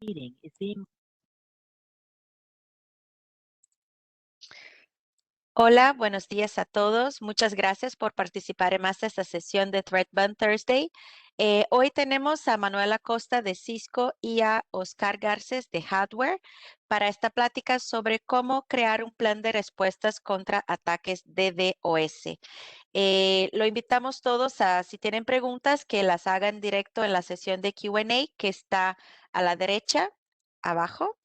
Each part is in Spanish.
Meeting is being Hola, buenos días a todos. Muchas gracias por participar en más de esta sesión de Threadband Thursday. Hoy tenemos a Manuela Costa de Cisco y a Oscar Garces de Hardware para esta plática sobre cómo crear un plan de respuestas contra ataques DDoS. Lo invitamos todos a, si tienen preguntas, que las hagan directo en la sesión de Q&A que está a la derecha, abajo.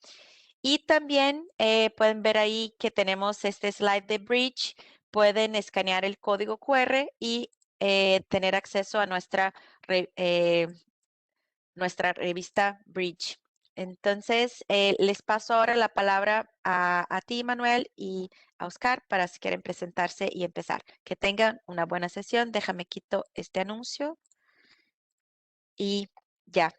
Y también pueden ver ahí que tenemos este slide de Bridge. Pueden escanear el código QR y tener acceso a nuestra revista Bridge. Entonces, les paso ahora la palabra a ti, Manuel, y a Oscar para si quieren presentarse y empezar. Que tengan una buena sesión. Déjame quito este anuncio. Y ya.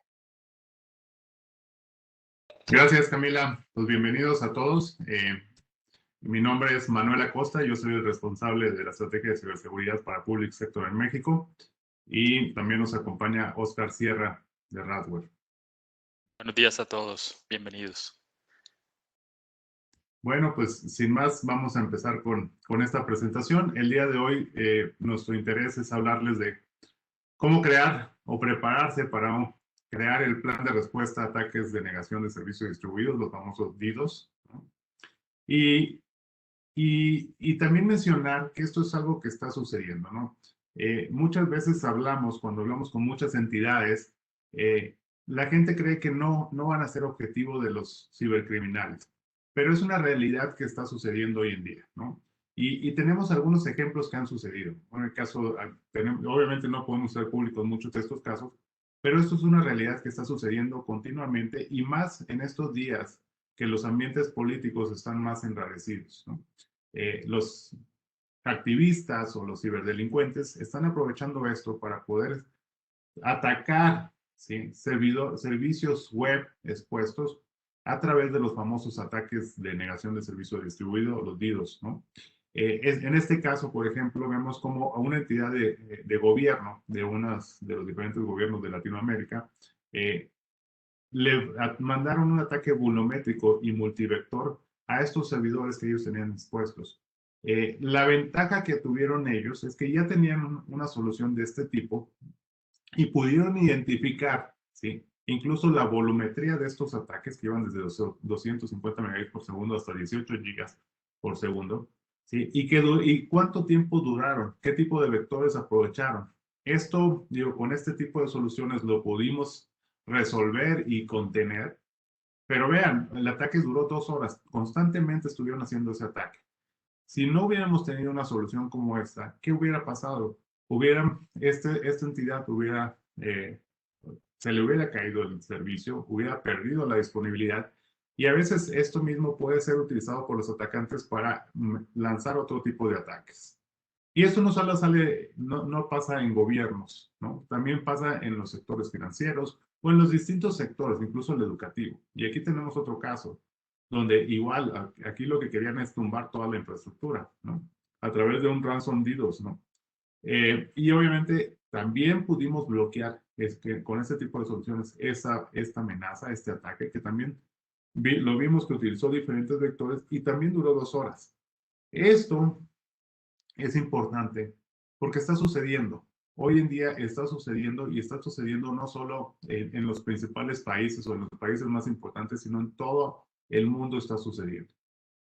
Gracias, Camila. Pues bienvenidos a todos. Mi nombre es Manuel Acosta. Yo soy el responsable de la estrategia de ciberseguridad para Public Sector en México. Y también nos acompaña Oscar Sierra de Radware. Buenos días a todos. Bienvenidos. Bueno, pues sin más, vamos a empezar con esta presentación. El día de hoy, nuestro interés es hablarles de cómo crear o prepararse para crear el plan de respuesta a ataques de negación de servicios distribuidos, los famosos DDoS, ¿no? Y también mencionar que esto es algo que está sucediendo, ¿no? Muchas veces cuando hablamos con muchas entidades, la gente cree que no van a ser objetivo de los cibercriminales, pero es una realidad que está sucediendo hoy en día, ¿no? Y tenemos algunos ejemplos que han sucedido. En el caso, obviamente no podemos ser públicos muchos de estos casos, pero esto es una realidad que está sucediendo continuamente y más en estos días que los ambientes políticos están más enrarecidos, ¿no? Los activistas o los ciberdelincuentes están aprovechando esto para poder atacar, ¿sí?, servicios web expuestos a través de los famosos ataques de negación de servicio distribuido, los DDoS, ¿no? En este caso, por ejemplo, vemos como a una entidad de gobierno de los diferentes gobiernos de Latinoamérica le mandaron un ataque volumétrico y multivector a estos servidores que ellos tenían expuestos. La ventaja que tuvieron ellos es que ya tenían una solución de este tipo y pudieron identificar, ¿sí?, incluso la volumetría de estos ataques que iban desde los 250 megabits por segundo hasta 18 gigas por segundo, ¿sí? Y cuánto tiempo duraron, qué tipo de vectores aprovecharon. Esto, digo, con este tipo de soluciones lo pudimos resolver y contener, pero vean, el ataque duró 2 horas, constantemente estuvieron haciendo ese ataque. Si no hubiéramos tenido una solución como esta, ¿qué hubiera pasado? Esta entidad se le hubiera caído el servicio, hubiera perdido la disponibilidad y a veces esto mismo puede ser utilizado por los atacantes para lanzar otro tipo de ataques. Y esto no solo no pasa en gobiernos, ¿no? También pasa en los sectores financieros o en los distintos sectores, incluso el educativo. Y aquí tenemos otro caso, donde igual, aquí lo que querían es tumbar toda la infraestructura, ¿no? A través de un ransom DDoS, ¿no? Y obviamente también pudimos bloquear con este tipo de soluciones esta amenaza, este ataque, que también lo vimos que utilizó diferentes vectores y también duró 2 horas. Esto es importante porque está sucediendo. Hoy en día está sucediendo y está sucediendo no solo en los principales países o en los países más importantes, sino en todo el mundo está sucediendo.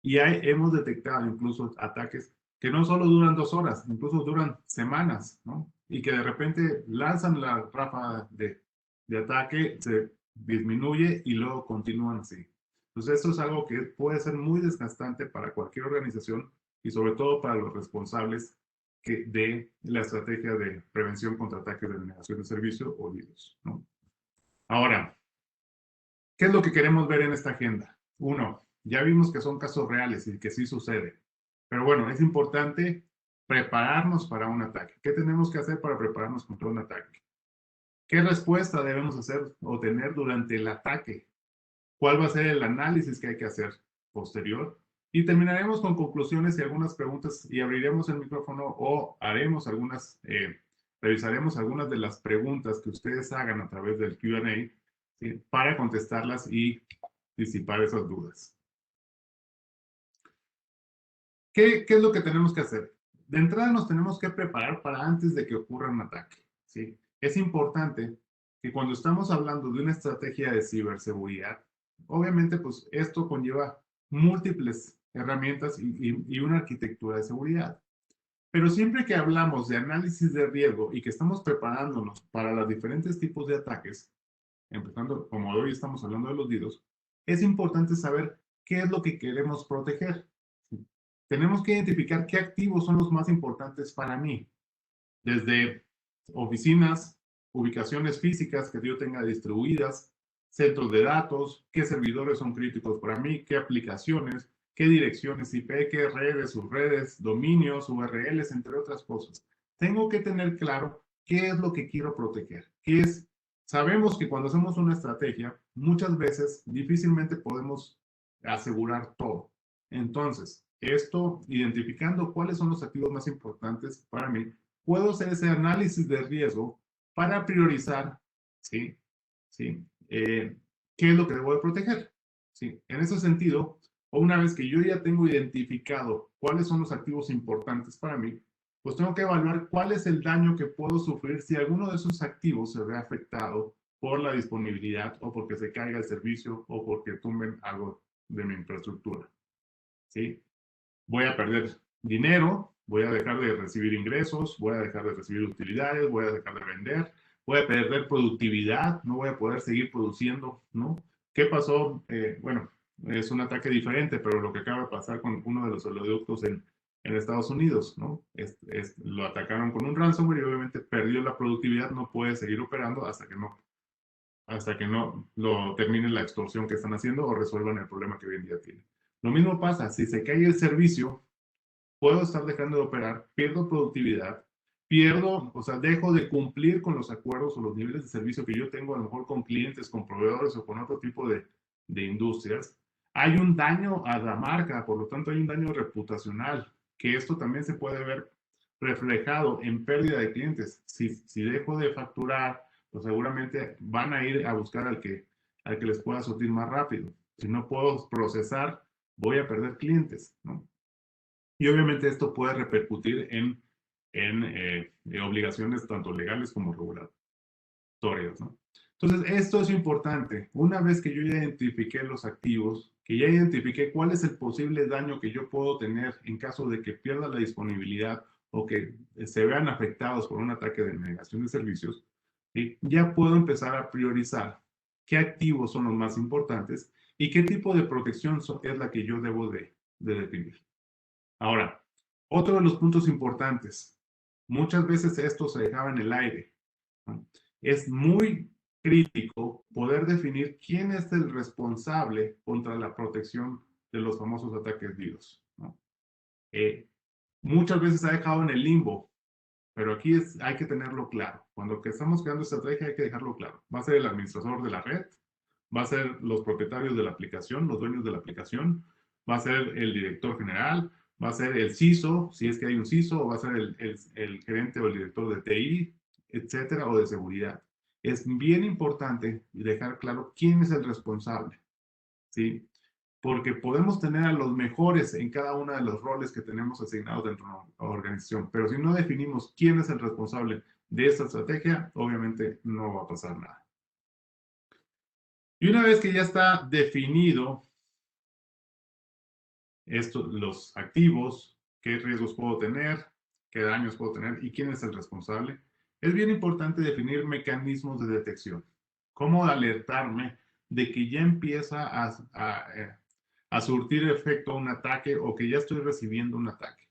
Y hemos detectado incluso ataques que no solo duran 2 horas, incluso duran semanas, ¿no? Y que de repente lanzan la ráfaga de ataque, se disminuye y luego continúan así. Entonces, esto es algo que puede ser muy desgastante para cualquier organización y sobre todo para los responsables de la estrategia de prevención contra ataques de negación de servicio o DDoS, ¿no? Ahora, ¿qué es lo que queremos ver en esta agenda? Uno, ya vimos que son casos reales y que sí sucede. Pero bueno, es importante prepararnos para un ataque. ¿Qué tenemos que hacer para prepararnos contra un ataque? ¿Qué respuesta debemos hacer o tener durante el ataque? ¿Cuál va a ser el análisis que hay que hacer posterior? Y terminaremos con conclusiones y algunas preguntas y abriremos el micrófono o revisaremos algunas de las preguntas que ustedes hagan a través del Q&A, ¿sí? Para contestarlas y disipar esas dudas. ¿Qué es lo que tenemos que hacer? De entrada nos tenemos que preparar para antes de que ocurra un ataque, ¿sí? Es importante que cuando estamos hablando de una estrategia de ciberseguridad, obviamente pues esto conlleva múltiples herramientas y una arquitectura de seguridad. Pero siempre que hablamos de análisis de riesgo y que estamos preparándonos para los diferentes tipos de ataques, empezando como hoy estamos hablando de los DDoS, es importante saber qué es lo que queremos proteger. Tenemos que identificar qué activos son los más importantes para mí, desde oficinas, ubicaciones físicas que yo tenga distribuidas, centros de datos, qué servidores son críticos para mí, qué aplicaciones, qué direcciones IP, qué redes, subredes, dominios, URLs, entre otras cosas. Tengo que tener claro qué es lo que quiero proteger. Sabemos que cuando hacemos una estrategia, muchas veces difícilmente podemos asegurar todo. Entonces, identificando cuáles son los activos más importantes para mí, puedo hacer ese análisis de riesgo para priorizar, ¿sí? ¿Sí? ¿Qué es lo que debo de proteger? ¿Sí? En ese sentido, una vez que yo ya tengo identificado cuáles son los activos importantes para mí, pues tengo que evaluar cuál es el daño que puedo sufrir si alguno de esos activos se ve afectado por la disponibilidad o porque se caiga el servicio o porque tumben algo de mi infraestructura. ¿Sí? Voy a perder dinero, voy a dejar de recibir ingresos, voy a dejar de recibir utilidades, voy a dejar de vender, voy a perder productividad, no voy a poder seguir produciendo, ¿no? ¿Qué pasó? Bueno, es un ataque diferente, pero lo que acaba de pasar con uno de los oleoductos en Estados Unidos, ¿no? Lo atacaron con un ransomware y obviamente perdió la productividad, no puede seguir operando hasta que no lo terminen la extorsión que están haciendo o resuelvan el problema que hoy en día tienen. Lo mismo pasa, si se cae el servicio, puedo estar dejando de operar, pierdo productividad, dejo de cumplir con los acuerdos o los niveles de servicio que yo tengo a lo mejor con clientes, con proveedores o con otro tipo de industrias. Hay un daño a la marca, por lo tanto hay un daño reputacional, que esto también se puede ver reflejado en pérdida de clientes. Si dejo de facturar, pues seguramente van a ir a buscar al que les pueda surtir más rápido. Si no puedo procesar, voy a perder clientes, ¿no? Y obviamente esto puede repercutir en obligaciones tanto legales como regulatorias, ¿no? Entonces, esto es importante. Una vez que yo ya identifiqué los activos, que ya identifiqué cuál es el posible daño que yo puedo tener en caso de que pierda la disponibilidad o que se vean afectados por un ataque de negación de servicios, ¿sí? Ya puedo empezar a priorizar qué activos son los más importantes y qué tipo de protección es la que yo debo de definir. Ahora, otro de los puntos importantes, muchas veces esto se dejaba en el aire, ¿no? Es muy crítico poder definir quién es el responsable contra la protección de los famosos ataques DDoS, ¿no? Muchas veces se ha dejado en el limbo, pero aquí hay que tenerlo claro. Cuando estamos creando estrategia hay que dejarlo claro. Va a ser el administrador de la red, va a ser los propietarios de la aplicación, los dueños de la aplicación, va a ser el director general, va a ser el CISO, si es que hay un CISO, o va a ser el gerente o el director de TI, etcétera, o de seguridad. Es bien importante dejar claro quién es el responsable, ¿sí? Porque podemos tener a los mejores en cada uno de los roles que tenemos asignados dentro de una organización, pero si no definimos quién es el responsable de esta estrategia, obviamente no va a pasar nada. Y una vez que ya está definido los activos, qué riesgos puedo tener, qué daños puedo tener y quién es el responsable, es bien importante definir mecanismos de detección. Cómo alertarme de que ya empieza a surtir efecto un ataque o que ya estoy recibiendo un ataque.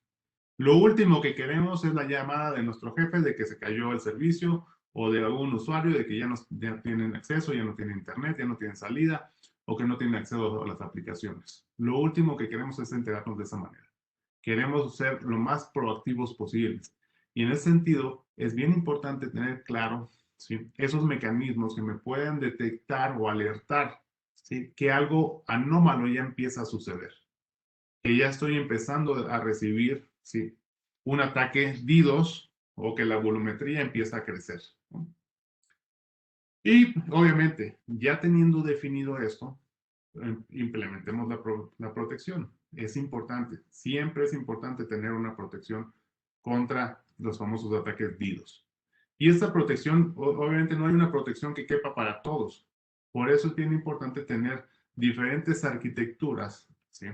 Lo último que queremos es la llamada de nuestro jefe de que se cayó el servicio o de algún usuario de que ya tienen acceso, ya no tienen internet, ya no tienen salida o que no tienen acceso a las aplicaciones. Lo último que queremos es enterarnos de esa manera. Queremos ser lo más proactivos posibles. Y en ese sentido, es bien importante tener claro, ¿sí?, esos mecanismos que me pueden detectar o alertar, ¿sí?, que algo anómalo ya empieza a suceder. Que ya estoy empezando a recibir, ¿sí?, un ataque DDoS o que la volumetría empieza a crecer, ¿no? Y obviamente, ya teniendo definido esto, implementemos la protección. Es importante, siempre es importante tener una protección contra los famosos ataques DDoS. Y esta protección, obviamente no hay una protección que quepa para todos. Por eso es bien importante tener diferentes arquitecturas, ¿sí?,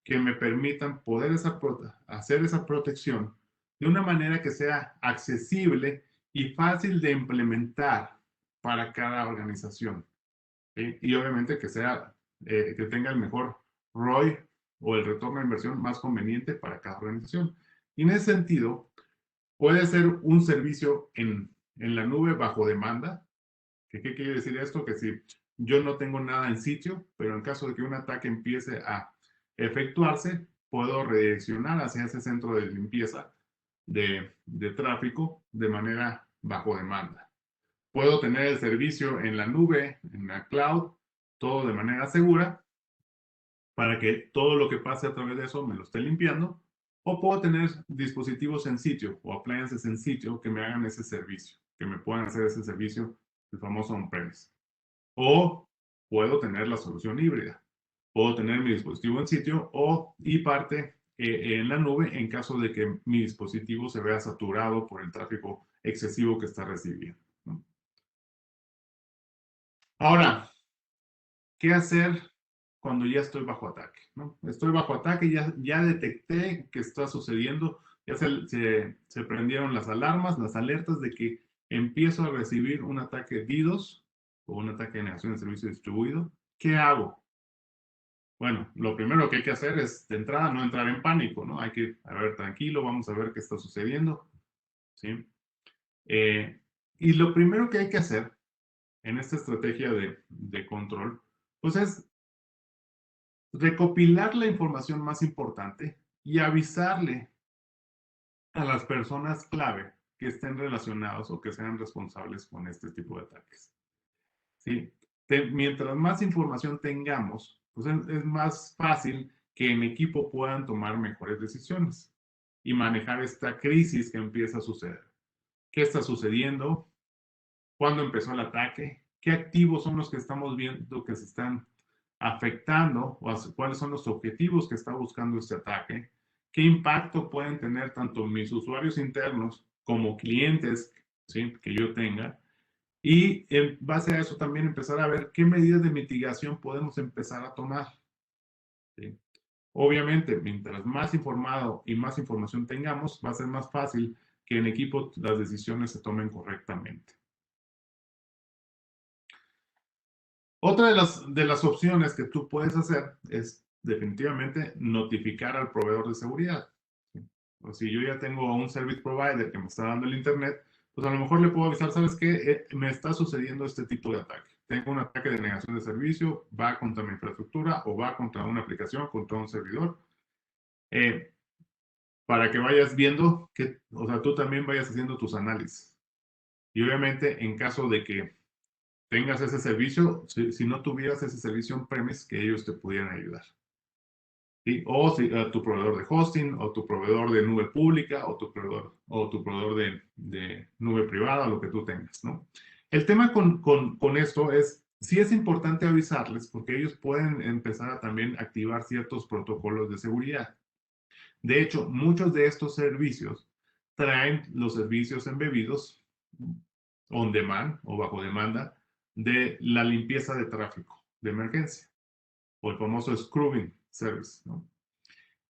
que me permitan poder hacer esa protección de una manera que sea accesible y fácil de implementar para cada organización. ¿Sí? Y obviamente que tenga el mejor ROI o el retorno de inversión más conveniente para cada organización. Y en ese sentido, puede ser un servicio en la nube bajo demanda. ¿Qué quiere decir esto? Que si yo no tengo nada en sitio, pero en caso de que un ataque empiece a efectuarse, puedo redireccionar hacia ese centro de limpieza de tráfico de manera bajo demanda. Puedo tener el servicio en la nube, en la cloud, todo de manera segura, para que todo lo que pase a través de eso me lo esté limpiando. O puedo tener dispositivos en sitio o appliances en sitio que me hagan ese servicio, que me puedan hacer ese servicio, el famoso on-premise. O puedo tener la solución híbrida. Puedo tener mi dispositivo en sitio y parte en la nube en caso de que mi dispositivo se vea saturado por el tráfico excesivo que está recibiendo, ¿no? Ahora, ¿qué hacer cuando ya estoy bajo ataque, ¿no? Estoy bajo ataque, ya detecté que está sucediendo, ya se prendieron las alarmas, las alertas de que empiezo a recibir un ataque DDoS o un ataque de negación de servicio distribuido. ¿Qué hago? Bueno, lo primero que hay que hacer es, de entrada, no entrar en pánico, ¿no? Hay que, a ver, tranquilo, vamos a ver qué está sucediendo, ¿sí? Y lo primero que hay que hacer en esta estrategia de control, pues es recopilar la información más importante y avisarle a las personas clave que estén relacionados o que sean responsables con este tipo de ataques. ¿Sí? Mientras más información tengamos, pues es más fácil que en equipo puedan tomar mejores decisiones y manejar esta crisis que empieza a suceder. ¿Qué está sucediendo? ¿Cuándo empezó el ataque? ¿Qué activos son los que estamos viendo que se están afectando? ¿O cuáles son los objetivos que está buscando este ataque? ¿Qué impacto pueden tener tanto mis usuarios internos como clientes, ¿sí?, que yo tenga? Y en base a eso también empezar a ver qué medidas de mitigación podemos empezar a tomar, ¿sí? Obviamente, mientras más informado y más información tengamos, va a ser más fácil que en equipo las decisiones se tomen correctamente. Otra de las opciones que tú puedes hacer es definitivamente notificar al proveedor de seguridad, ¿sí? O si yo ya tengo un service provider que me está dando el internet, pues a lo mejor le puedo avisar, ¿sabes qué? Me está sucediendo este tipo de ataque. Tengo un ataque de negación de servicio, va contra mi infraestructura o va contra una aplicación, contra un servidor. Para que vayas viendo que, o sea, tú también vayas haciendo tus análisis. Y obviamente, en caso de que tengas ese servicio, si no tuvieras ese servicio on-premise, que ellos te pudieran ayudar, ¿sí? O si, tu proveedor de hosting, o tu proveedor de nube pública, o tu proveedor de nube privada, lo que tú tengas, ¿no? El tema con esto es, sí es importante avisarles, porque ellos pueden empezar a también activar ciertos protocolos de seguridad. De hecho, muchos de estos servicios traen los servicios embebidos on demand o bajo demanda de la limpieza de tráfico de emergencia o el famoso scrubbing service, ¿no?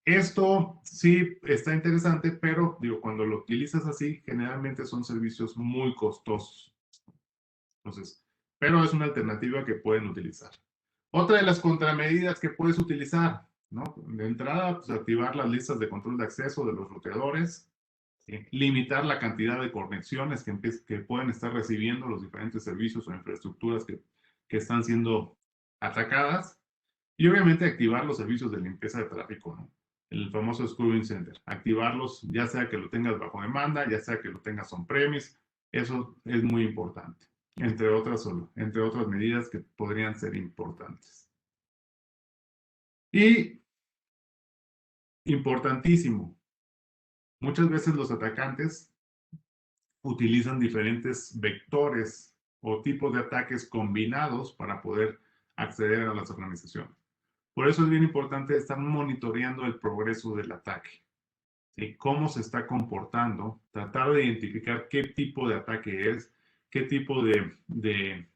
Esto sí está interesante, pero digo, cuando lo utilizas así, generalmente son servicios muy costosos. Entonces, pero es una alternativa que pueden utilizar. Otra de las contramedidas que puedes utilizar, ¿no? De entrada, pues activar las listas de control de acceso de los roteadores, ¿sí? Limitar la cantidad de conexiones que pueden estar recibiendo los diferentes servicios o infraestructuras que están siendo atacadas. Y obviamente activar los servicios de limpieza de tráfico, ¿no? El famoso Scrubbing Center. Activarlos, ya sea que lo tengas bajo demanda, ya sea que lo tengas on-premise. Eso es muy importante, entre otras medidas que podrían ser importantes. Y importantísimo, muchas veces los atacantes utilizan diferentes vectores o tipos de ataques combinados para poder acceder a las organizaciones. Por eso es bien importante estar monitoreando el progreso del ataque. ¿Sí? Cómo se está comportando, tratar de identificar qué tipo de ataque es, qué tipo de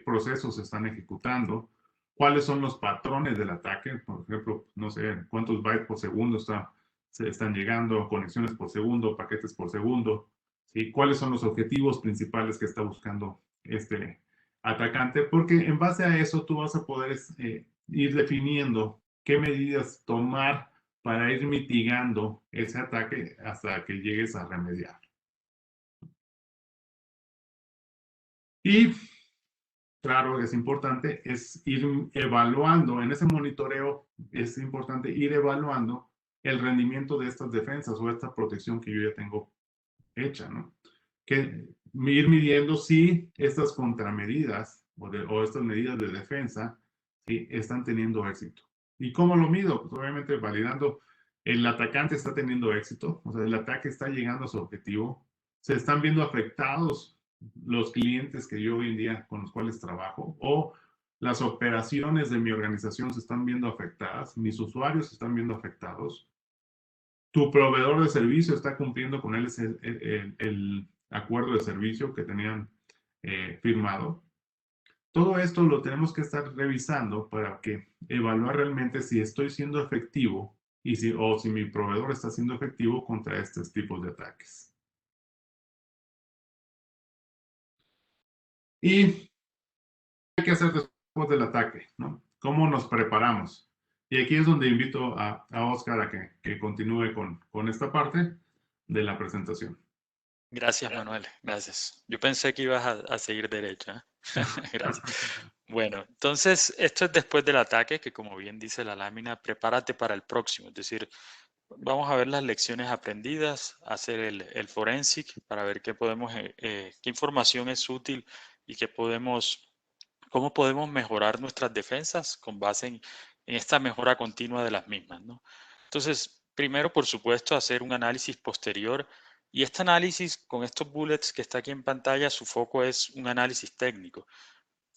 procesos se están ejecutando, cuáles son los patrones del ataque, por ejemplo, no sé cuántos bytes por segundo se están llegando, conexiones por segundo, paquetes por segundo, ¿sí? Cuáles son los objetivos principales que está buscando este atacante, porque en base a eso tú vas a poder ir definiendo qué medidas tomar para ir mitigando ese ataque hasta que llegues a remediar. Y claro, es importante, es ir evaluando, en ese monitoreo es importante ir evaluando el rendimiento de estas defensas o esta protección que yo ya tengo hecha, ¿no? Que ir midiendo si estas contramedidas o estas medidas de defensa ¿sí? Están teniendo éxito. ¿Y cómo lo mido? Pues obviamente validando el atacante está teniendo éxito, o sea, el ataque está llegando a su objetivo, se están viendo afectados los clientes que yo hoy en día con los cuales trabajo o las operaciones de mi organización se están viendo afectadas, mis usuarios se están viendo afectados, tu proveedor de servicio está cumpliendo con él el acuerdo de servicio que tenían firmado. Todo esto lo tenemos que estar revisando para que evaluar realmente si estoy siendo efectivo o si mi proveedor está siendo efectivo contra estos tipos de ataques. Y hay que hacer después del ataque, ¿no? ¿Cómo nos preparamos? Y aquí es donde invito a Oscar a que continúe con esta parte de la presentación. Gracias, Manuel. Gracias. Yo pensé que ibas a seguir derecho, ¿eh? Gracias. Bueno, entonces esto es después del ataque, que como bien dice la lámina, prepárate para el próximo. Es decir, vamos a ver las lecciones aprendidas, hacer el forensic para ver qué qué información es útil y cómo podemos mejorar nuestras defensas con base en esta mejora continua de las mismas, ¿no? Entonces, primero, por supuesto, hacer un análisis posterior. Y este análisis, con estos bullets que está aquí en pantalla, su foco es un análisis técnico.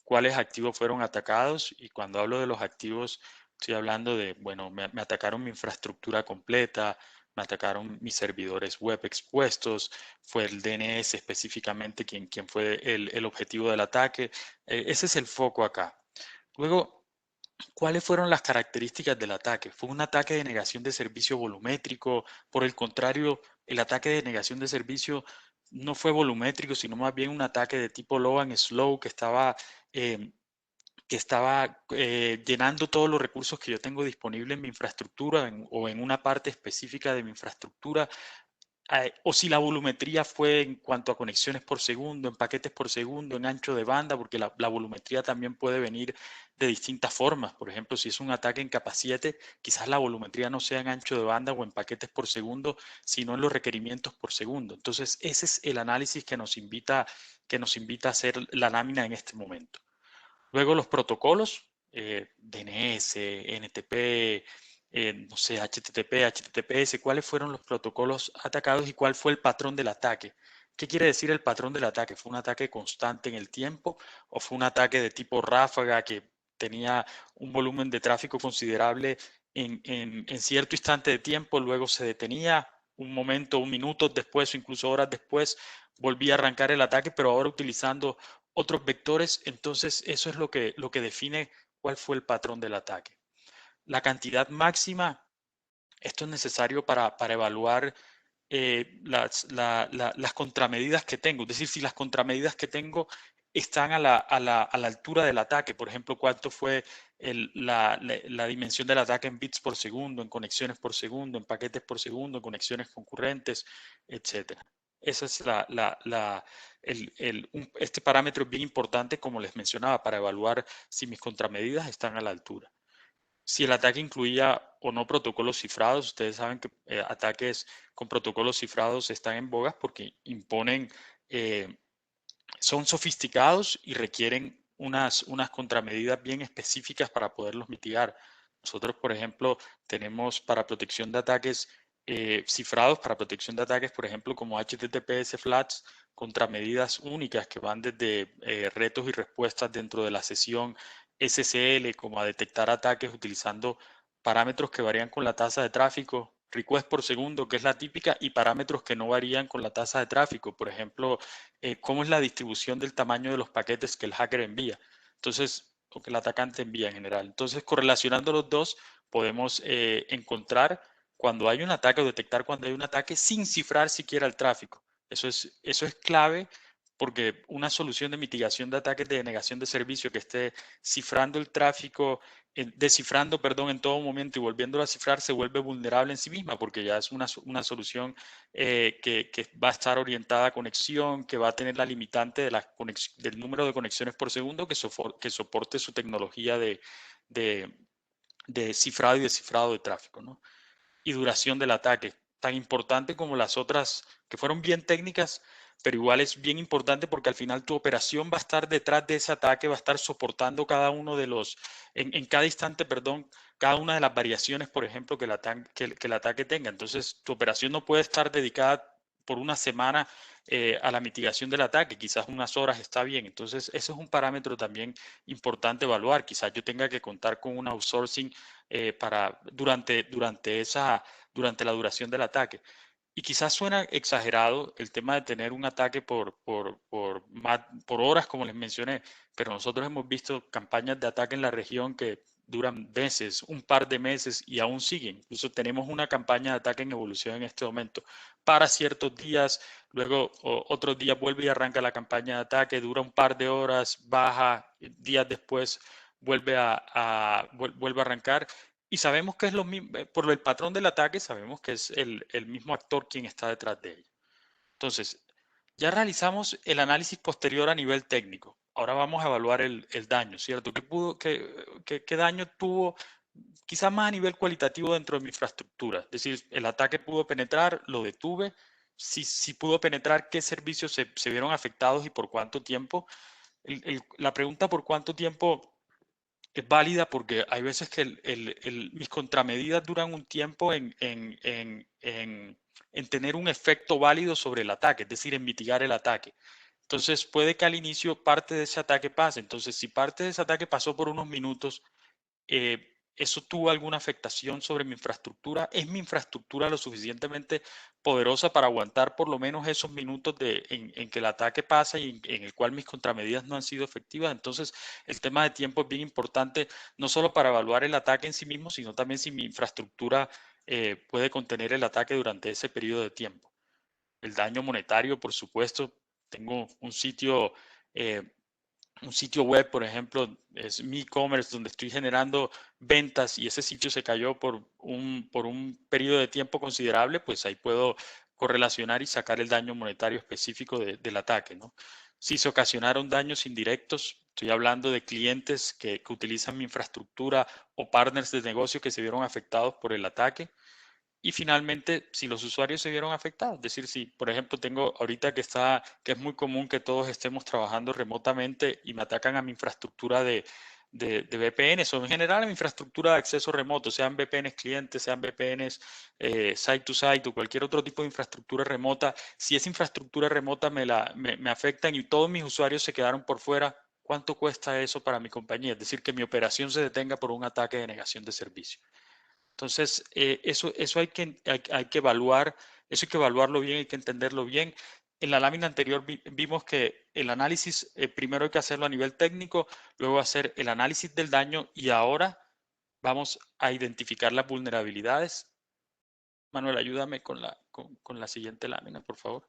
¿Cuáles activos fueron atacados? Y cuando hablo de los activos, estoy hablando de, bueno, me atacaron mi infraestructura completa, me atacaron mis servidores web expuestos, fue el DNS específicamente quien fue el objetivo del ataque. Ese es el foco acá. Luego, ¿cuáles fueron las características del ataque? ¿Fue un ataque de negación de servicio volumétrico? Por el contrario, el ataque de negación de servicio no fue volumétrico, sino más bien un ataque de tipo low and slow eh, que estaba llenando todos los recursos que yo tengo disponible en mi infraestructura o en una parte específica de mi infraestructura, o si la volumetría fue en cuanto a conexiones por segundo, en paquetes por segundo, en ancho de banda, porque la volumetría también puede venir de distintas formas. Por ejemplo, si es un ataque en capa 7, quizás la volumetría no sea en ancho de banda o en paquetes por segundo, sino en los requerimientos por segundo. Entonces, ese es el análisis que nos invita a hacer la lámina en este momento. Luego los protocolos, DNS, NTP, no sé, HTTP, HTTPS, ¿cuáles fueron los protocolos atacados y cuál fue el patrón del ataque? ¿Qué quiere decir el patrón del ataque? ¿Fue un ataque constante en el tiempo o fue un ataque de tipo ráfaga que tenía un volumen de tráfico considerable en cierto instante de tiempo, luego se detenía un momento, un minuto después o incluso horas después, volvía a arrancar el ataque, pero ahora utilizando otros vectores? Entonces eso es lo que define cuál fue el patrón del ataque. La cantidad máxima, esto es necesario para evaluar las contramedidas que tengo, es decir, si las contramedidas que tengo están a la altura del ataque. Por ejemplo, cuánto fue la dimensión del ataque en bits por segundo, en conexiones por segundo, en paquetes por segundo, en conexiones concurrentes, etc. Esa es este parámetro es bien importante, como les mencionaba, para evaluar si mis contramedidas están a la altura. Si el ataque incluía o no protocolos cifrados, ustedes saben que ataques con protocolos cifrados están en bogas porque son sofisticados y requieren unas contramedidas bien específicas para poderlos mitigar. Nosotros, por ejemplo, tenemos para protección de ataques cifrados para protección de ataques, por ejemplo, como HTTPS flats, contra medidas únicas que van desde retos y respuestas dentro de la sesión SSL, como a detectar ataques utilizando parámetros que varían con la tasa de tráfico, request por segundo, que es la típica, y parámetros que no varían con la tasa de tráfico. Por ejemplo, cómo es la distribución del tamaño de los paquetes que el hacker envía. Entonces, o que el atacante envía en general. Entonces, correlacionando los dos, podemos encontrar cuando hay un ataque o detectar cuando hay un ataque sin cifrar siquiera el tráfico. Eso es clave porque una solución de mitigación de ataques de denegación de servicio que esté cifrando el tráfico, descifrando, perdón, en todo momento y volviéndolo a cifrar se vuelve vulnerable en sí misma porque ya es una solución que va a estar orientada a conexión, que va a tener la limitante del número de conexiones por segundo que soporte su tecnología de cifrado y descifrado de tráfico, ¿no? Y duración del ataque, tan importante como las otras que fueron bien técnicas, pero igual es bien importante porque al final tu operación va a estar detrás de ese ataque, va a estar soportando cada uno de los, en cada instante, perdón, cada una de las variaciones, por ejemplo, que el ataque tenga. Entonces, tu operación no puede estar dedicada por una semana a la mitigación del ataque, quizás unas horas está bien. Entonces, ese es un parámetro también importante evaluar. Quizás yo tenga que contar con un outsourcing durante la duración del ataque. Y quizás suena exagerado el tema de tener un ataque por horas, como les mencioné, pero nosotros hemos visto campañas de ataque en la región que duran meses, un par de meses y aún siguen. Incluso tenemos una campaña de ataque en evolución en este momento para ciertos días, luego otros días vuelve y arranca la campaña de ataque, dura un par de horas, baja, días después vuelve a arrancar. Y sabemos que es lo mismo, por el patrón del ataque, sabemos que es el mismo actor quien está detrás de ello. Entonces, ya realizamos el análisis posterior a nivel técnico. Ahora vamos a evaluar el daño, ¿cierto? ¿Qué daño tuvo quizás más a nivel cualitativo dentro de mi infraestructura? Es decir, el ataque pudo penetrar, lo detuve. Si pudo penetrar, ¿qué servicios se vieron afectados y por cuánto tiempo? La pregunta por cuánto tiempo es válida porque hay veces que mis contramedidas duran un tiempo en tener un efecto válido sobre el ataque, es decir, en mitigar el ataque. Entonces, puede que al inicio parte de ese ataque pase. Entonces, si parte de ese ataque pasó por unos minutos, ¿eso tuvo alguna afectación sobre mi infraestructura? ¿Es mi infraestructura lo suficientemente poderosa para aguantar por lo menos esos minutos en que el ataque pasa y en el cual mis contramedidas no han sido efectivas? Entonces, el tema de tiempo es bien importante, no solo para evaluar el ataque en sí mismo, sino también si mi infraestructura puede contener el ataque durante ese periodo de tiempo. El daño monetario, por supuesto, tengo un sitio web, por ejemplo, es mi e-commerce donde estoy generando ventas y ese sitio se cayó por un periodo de tiempo considerable, pues ahí puedo correlacionar y sacar el daño monetario específico del ataque, ¿no? Si se ocasionaron daños indirectos, estoy hablando de clientes que utilizan mi infraestructura o partners de negocio que se vieron afectados por el ataque. Y finalmente, si los usuarios se vieron afectados, es decir, si por ejemplo tengo ahorita que es muy común que todos estemos trabajando remotamente y me atacan a mi infraestructura de VPNs o en general a mi infraestructura de acceso remoto, sean VPNs clientes, sean VPNs site to site o cualquier otro tipo de infraestructura remota, si esa infraestructura remota me afectan y todos mis usuarios se quedaron por fuera, ¿cuánto cuesta eso para mi compañía? Es decir, que mi operación se detenga por un ataque de negación de servicio. Entonces, eso hay que evaluar, eso hay que evaluarlo bien, hay que entenderlo bien. En la lámina anterior vimos que el análisis primero hay que hacerlo a nivel técnico, luego hacer el análisis del daño y ahora vamos a identificar las vulnerabilidades. Manuel, ayúdame con la siguiente lámina, por favor.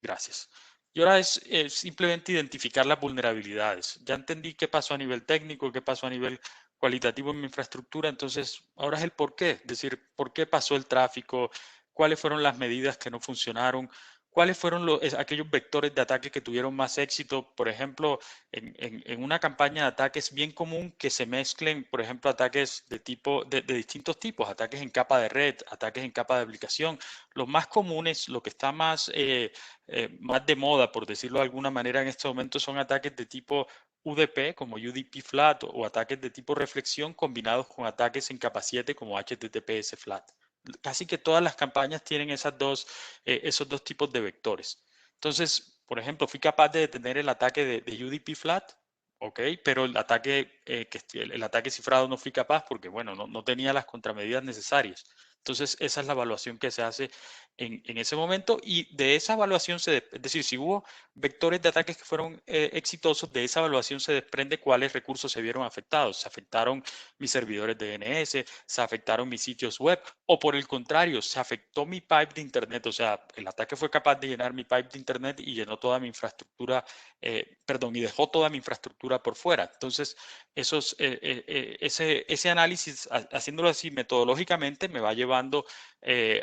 Gracias. Y ahora es simplemente identificar las vulnerabilidades. Ya entendí qué pasó a nivel técnico, qué pasó a nivel cualitativo en mi infraestructura, entonces ahora es el por qué, es decir, por qué pasó el tráfico, cuáles fueron las medidas que no funcionaron, cuáles fueron aquellos vectores de ataque que tuvieron más éxito. Por ejemplo, en una campaña de ataque es bien común que se mezclen, por ejemplo, ataques de distintos tipos, ataques en capa de red, ataques en capa de aplicación. Los más comunes, lo que está más de moda, por decirlo de alguna manera, en este momento son ataques de tipo UDP, como UDP flat, o ataques de tipo reflexión combinados con ataques en capa 7 como HTTPS flat. Casi que todas las campañas tienen esos dos tipos de vectores. Entonces, por ejemplo, fui capaz de detener el ataque de UDP Flat, ¿ok? Pero el ataque cifrado no fui capaz porque, bueno, no tenía las contramedidas necesarias. Entonces, esa es la evaluación que se hace en ese momento, y de esa evaluación es decir, si hubo vectores de ataques que fueron exitosos, de esa evaluación se desprende cuáles recursos se vieron afectados. Se afectaron mis servidores DNS, se afectaron mis sitios web, o por el contrario, se afectó mi pipe de Internet. O sea, el ataque fue capaz de llenar mi pipe de Internet y llenó toda mi infraestructura, y dejó toda mi infraestructura por fuera. Entonces, ese análisis, haciéndolo así metodológicamente, me va llevando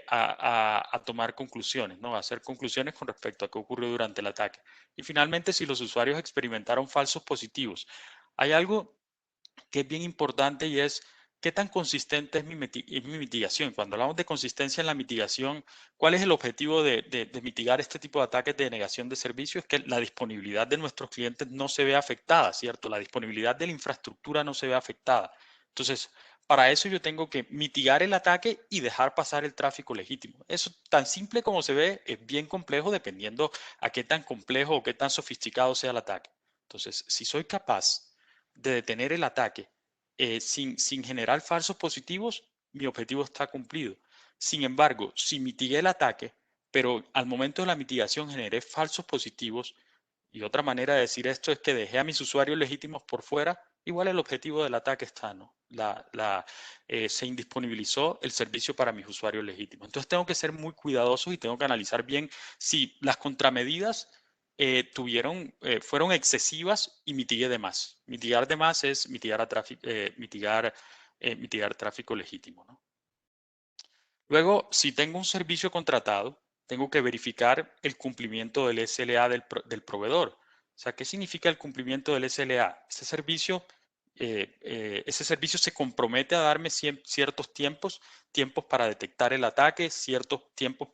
a tomar conclusiones, ¿no? A hacer conclusiones con respecto a qué ocurrió durante el ataque. Y finalmente, si los usuarios experimentaron falsos positivos. Hay algo que es bien importante, y es qué tan consistente es mi mitigación. Cuando hablamos de consistencia en la mitigación, ¿cuál es el objetivo de mitigar este tipo de ataques de denegación de servicios? Es que la disponibilidad de nuestros clientes no se vea afectada, ¿cierto? La disponibilidad de la infraestructura no se vea afectada. Entonces, para eso yo tengo que mitigar el ataque y dejar pasar el tráfico legítimo. Eso, tan simple como se ve, es bien complejo dependiendo a qué tan complejo o qué tan sofisticado sea el ataque. Entonces, si soy capaz de detener el ataque sin generar falsos positivos, mi objetivo está cumplido. Sin embargo, si mitigué el ataque, pero al momento de la mitigación generé falsos positivos, y otra manera de decir esto es que dejé a mis usuarios legítimos por fuera, igual el objetivo del ataque está, ¿no? Se indisponibilizó el servicio para mis usuarios legítimos. Entonces tengo que ser muy cuidadoso y tengo que analizar bien si las contramedidas fueron excesivas y mitigué de más. Mitigar de más es mitigar tráfico legítimo, ¿no? Luego, si tengo un servicio contratado, tengo que verificar el cumplimiento del SLA del proveedor. O sea, ¿qué significa el cumplimiento del SLA? Ese servicio se compromete a darme ciertos tiempos para detectar el ataque, ciertos tiempos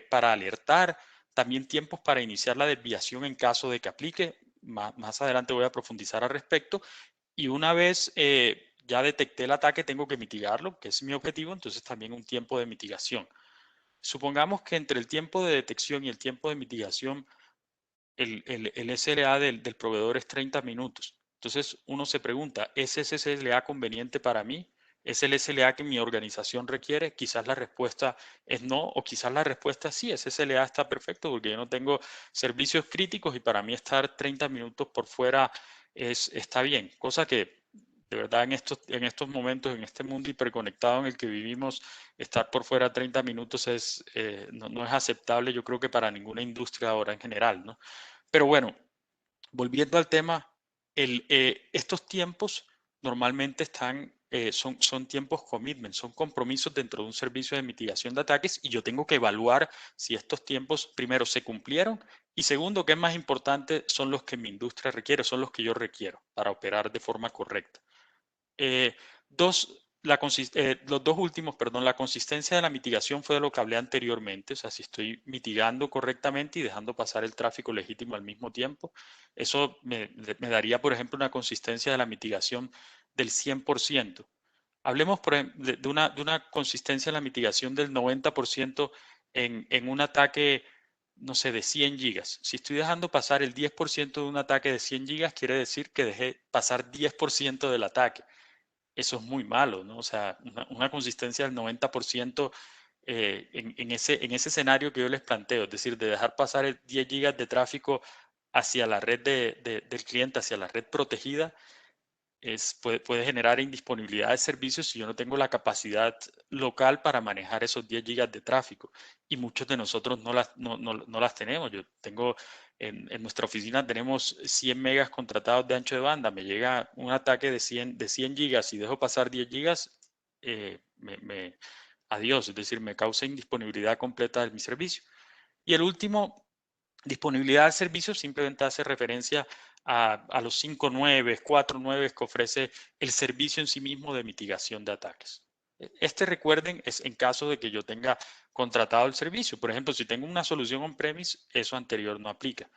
para alertar, también tiempos para iniciar la desviación en caso de que aplique. Más adelante voy a profundizar al respecto. Y una vez ya detecté el ataque, tengo que mitigarlo, que es mi objetivo, entonces también un tiempo de mitigación. Supongamos que entre el tiempo de detección y el tiempo de mitigación, el SLA del proveedor es 30 minutos. Entonces uno se pregunta, ¿es ese SLA conveniente para mí? ¿Es el SLA que mi organización requiere? Quizás la respuesta es no, o quizás la respuesta es sí, ese SLA está perfecto porque yo no tengo servicios críticos y para mí estar 30 minutos por fuera está bien. Cosa que de verdad en estos momentos, en este mundo hiperconectado en el que vivimos, estar por fuera 30 minutos no es aceptable, yo creo que para ninguna industria ahora en general, ¿no? Pero bueno, volviendo al tema, estos tiempos normalmente son tiempos commitment, son compromisos dentro de un servicio de mitigación de ataques, y yo tengo que evaluar si estos tiempos, primero, se cumplieron, y segundo, que es más importante, son los que mi industria requiere, son los que yo requiero para operar de forma correcta. Los dos últimos, perdón, la consistencia de la mitigación fue de lo que hablé anteriormente. O sea, si estoy mitigando correctamente y dejando pasar el tráfico legítimo al mismo tiempo, eso me daría, por ejemplo, una consistencia de la mitigación del 100%. Hablemos de una consistencia en la mitigación del 90% en un ataque, no sé, de 100 gigas. Si estoy dejando pasar el 10% de un ataque de 100 gigas, quiere decir que dejé pasar 10% del ataque. Eso es muy malo, ¿no? O sea, una consistencia del 90% en ese escenario que yo les planteo, es decir, de dejar pasar el 10 gigas de tráfico hacia la red del cliente, hacia la red protegida, puede generar indisponibilidad de servicios si yo no tengo la capacidad local para manejar esos 10 gigas de tráfico. Y muchos de nosotros no las tenemos. Yo tengo, en nuestra oficina tenemos 100 megas contratados de ancho de banda. Me llega un ataque de 100 gigas y dejo pasar 10 gigas, adiós, es decir, me causa indisponibilidad completa de mi servicio. Y el último, disponibilidad del servicio, simplemente hace referencia a los 5 9, 4 9 que ofrece el servicio en sí mismo de mitigación de ataques. Recuerden, es en caso de que yo tenga contratado el servicio. Por ejemplo, si tengo una solución on-premise, eso anterior no aplica.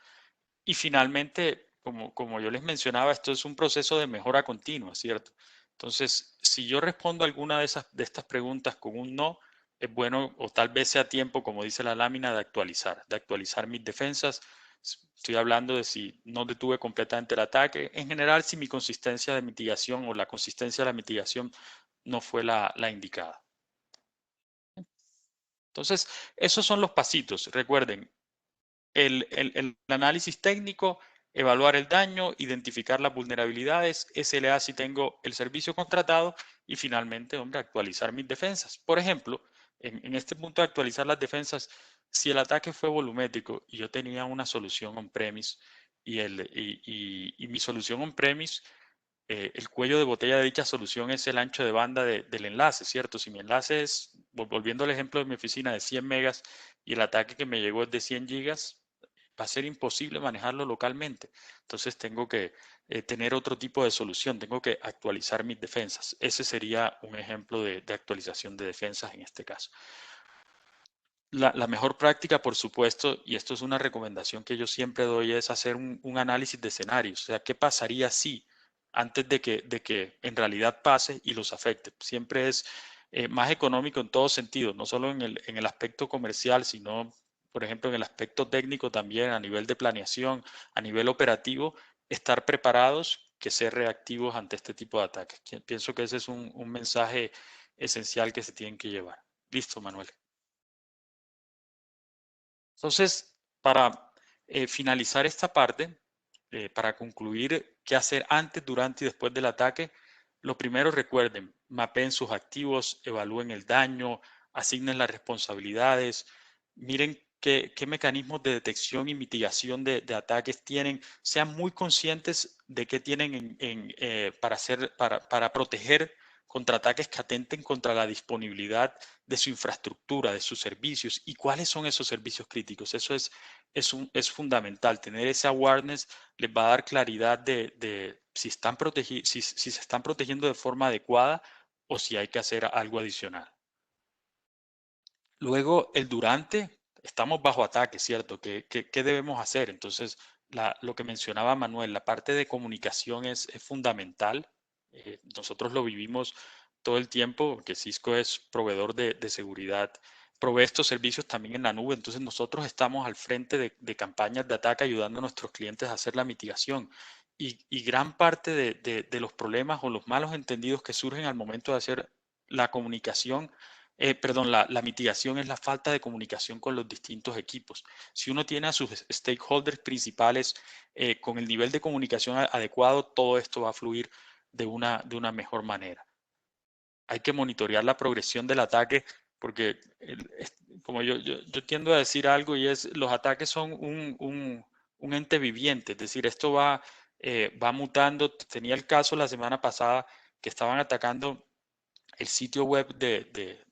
Y finalmente, como yo les mencionaba, esto es un proceso de mejora continua, ¿cierto? Entonces, si yo respondo a alguna de estas preguntas con un no, es bueno, o tal vez sea tiempo, como dice la lámina, de actualizar mis defensas. Estoy hablando de si no detuve completamente el ataque. En general, si mi consistencia de mitigación o la consistencia de la mitigación no fue la indicada. Entonces, esos son los pasitos. Recuerden, el análisis técnico, evaluar el daño, identificar las vulnerabilidades, SLA si tengo el servicio contratado y finalmente, hombre, actualizar mis defensas. Por ejemplo, en este punto de actualizar las defensas, si el ataque fue volumétrico y yo tenía una solución on-premise y mi solución on-premise, el cuello de botella de dicha solución es el ancho de banda del enlace, ¿cierto? Si mi enlace es, volviendo al ejemplo de mi oficina, de 100 megas y el ataque que me llegó es de 100 gigas, va a ser imposible manejarlo localmente. Entonces tengo que tener otro tipo de solución, tengo que actualizar mis defensas. Ese sería un ejemplo de actualización de defensas en este caso. La mejor práctica, por supuesto, y esto es una recomendación que yo siempre doy, es hacer un análisis de escenarios. O sea, ¿qué pasaría si antes de que en realidad pase y los afecte? Siempre es más económico en todos sentidos, no solo en el aspecto comercial, sino, por ejemplo, en el aspecto técnico también, a nivel de planeación, a nivel operativo, estar preparados que ser reactivos ante este tipo de ataques. Pienso que ese es un mensaje esencial que se tienen que llevar. Listo, Manuel. Entonces, para finalizar esta parte, para concluir qué hacer antes, durante y después del ataque, lo primero recuerden, mapeen sus activos, evalúen el daño, asignen las responsabilidades, miren qué mecanismos de detección y mitigación de ataques tienen, sean muy conscientes de qué tienen para proteger contra ataques que atenten contra la disponibilidad de su infraestructura, de sus servicios y cuáles son esos servicios críticos. Eso es fundamental. Tener ese awareness les va a dar claridad de si se están protegiendo de forma adecuada o si hay que hacer algo adicional. Luego, el durante, estamos bajo ataque, ¿cierto? ¿Qué debemos hacer? Entonces, lo que mencionaba Manuel, la parte de comunicación es fundamental. Nosotros lo vivimos todo el tiempo, porque Cisco es proveedor de seguridad, provee estos servicios también en la nube. Entonces, nosotros estamos al frente de campañas de ataque ayudando a nuestros clientes a hacer la mitigación. Y gran parte de los problemas o los malos entendidos que surgen al momento de hacer la comunicación la mitigación es la falta de comunicación con los distintos equipos. Si uno tiene a sus stakeholders principales con el nivel de comunicación adecuado, todo esto va a fluir de una mejor manera. Hay que monitorear la progresión del ataque porque, como yo tiendo a decir algo y es, los ataques son un ente viviente, es decir, esto va mutando. Tenía el caso la semana pasada que estaban atacando el sitio web de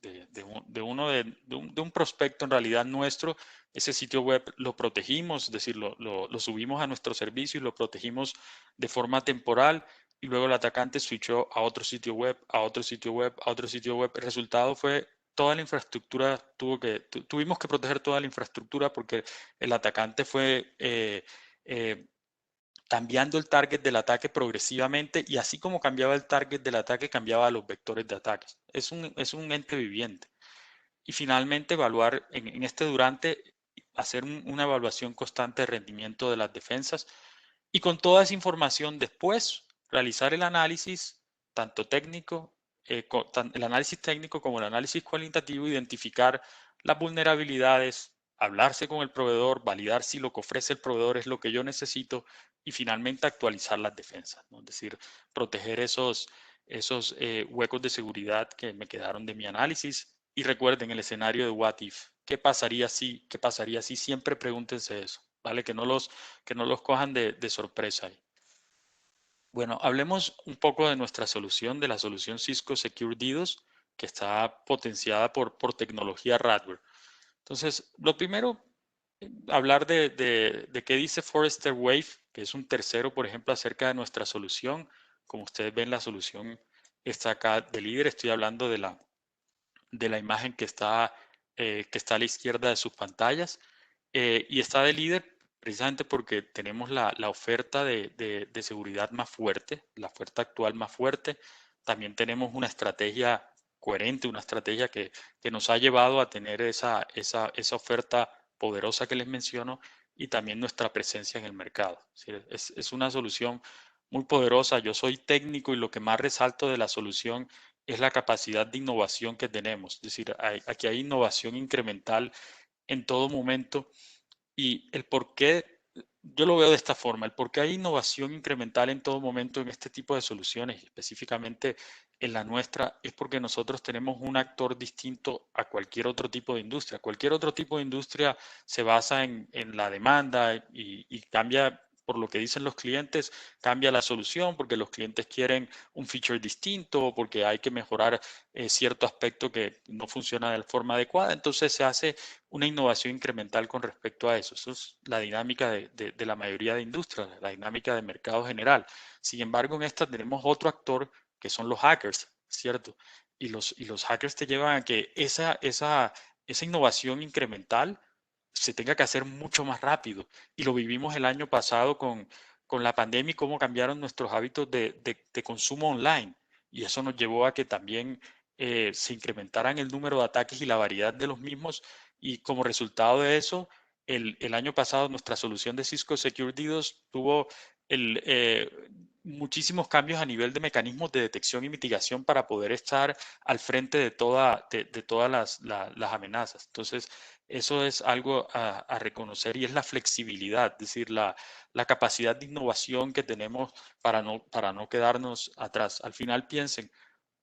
un prospecto en realidad nuestro. Ese sitio web lo protegimos, es decir, lo subimos a nuestro servicio y lo protegimos de forma temporal y luego el atacante switchó a otro sitio web, a otro sitio web, a otro sitio web. El resultado fue toda la infraestructura, tuvimos que proteger toda la infraestructura porque el atacante fue cambiando el target del ataque progresivamente y así como cambiaba el target del ataque, cambiaba los vectores de ataques. Es un ente viviente. Y finalmente evaluar en este durante, hacer una evaluación constante de rendimiento de las defensas y con toda esa información después realizar el análisis, tanto técnico, el análisis técnico como el análisis cualitativo, identificar las vulnerabilidades, hablarse con el proveedor, validar si lo que ofrece el proveedor es lo que yo necesito y finalmente actualizar las defensas, ¿no? Es decir, proteger esos huecos de seguridad que me quedaron de mi análisis. Y recuerden el escenario de what if. ¿Qué pasaría si? ¿Qué pasaría si? Siempre pregúntense eso, ¿vale? Que no los cojan de sorpresa ahí. Bueno, hablemos un poco de nuestra solución, de la solución Cisco Secure DDoS, que está potenciada por tecnología Radware. Entonces, lo primero, hablar de qué dice Forrester Wave, que es un tercero, por ejemplo, acerca de nuestra solución. Como ustedes ven, la solución está acá de líder. Estoy hablando de la imagen que está a la izquierda de sus pantallas. Y está de líder precisamente porque tenemos la oferta de seguridad más fuerte, la oferta actual más fuerte. También tenemos una estrategia coherente, una estrategia que nos ha llevado a tener esa oferta poderosa que les menciono y también nuestra presencia en el mercado. Es una solución muy poderosa. Yo soy técnico y lo que más resalto de la solución es la capacidad de innovación que tenemos. Es decir, aquí hay innovación incremental en todo momento y el por qué, yo lo veo de esta forma, el por qué hay innovación incremental en todo momento en este tipo de soluciones, específicamente en la nuestra, es porque nosotros tenemos un actor distinto a cualquier otro tipo de industria. Cualquier otro tipo de industria se basa en la demanda y cambia por lo que dicen los clientes, cambia la solución porque los clientes quieren un feature distinto o porque hay que mejorar cierto aspecto que no funciona de la forma adecuada. Entonces se hace una innovación incremental con respecto a eso. Eso es la dinámica de la mayoría de industrias, la dinámica de mercado general. Sin embargo, en esta tenemos otro actor que son los hackers, ¿cierto? Y los hackers te llevan a que esa innovación incremental se tenga que hacer mucho más rápido. Y lo vivimos el año pasado con la pandemia y cómo cambiaron nuestros hábitos de consumo online. Y eso nos llevó a que también se incrementaran el número de ataques y la variedad de los mismos. Y como resultado de eso, el año pasado nuestra solución de Cisco Security 2 tuvo el, muchísimos cambios a nivel de mecanismos de detección y mitigación para poder estar al frente de todas las amenazas. Entonces, eso es algo a reconocer y es la flexibilidad, es decir, la capacidad de innovación que tenemos para no quedarnos atrás. Al final, piensen,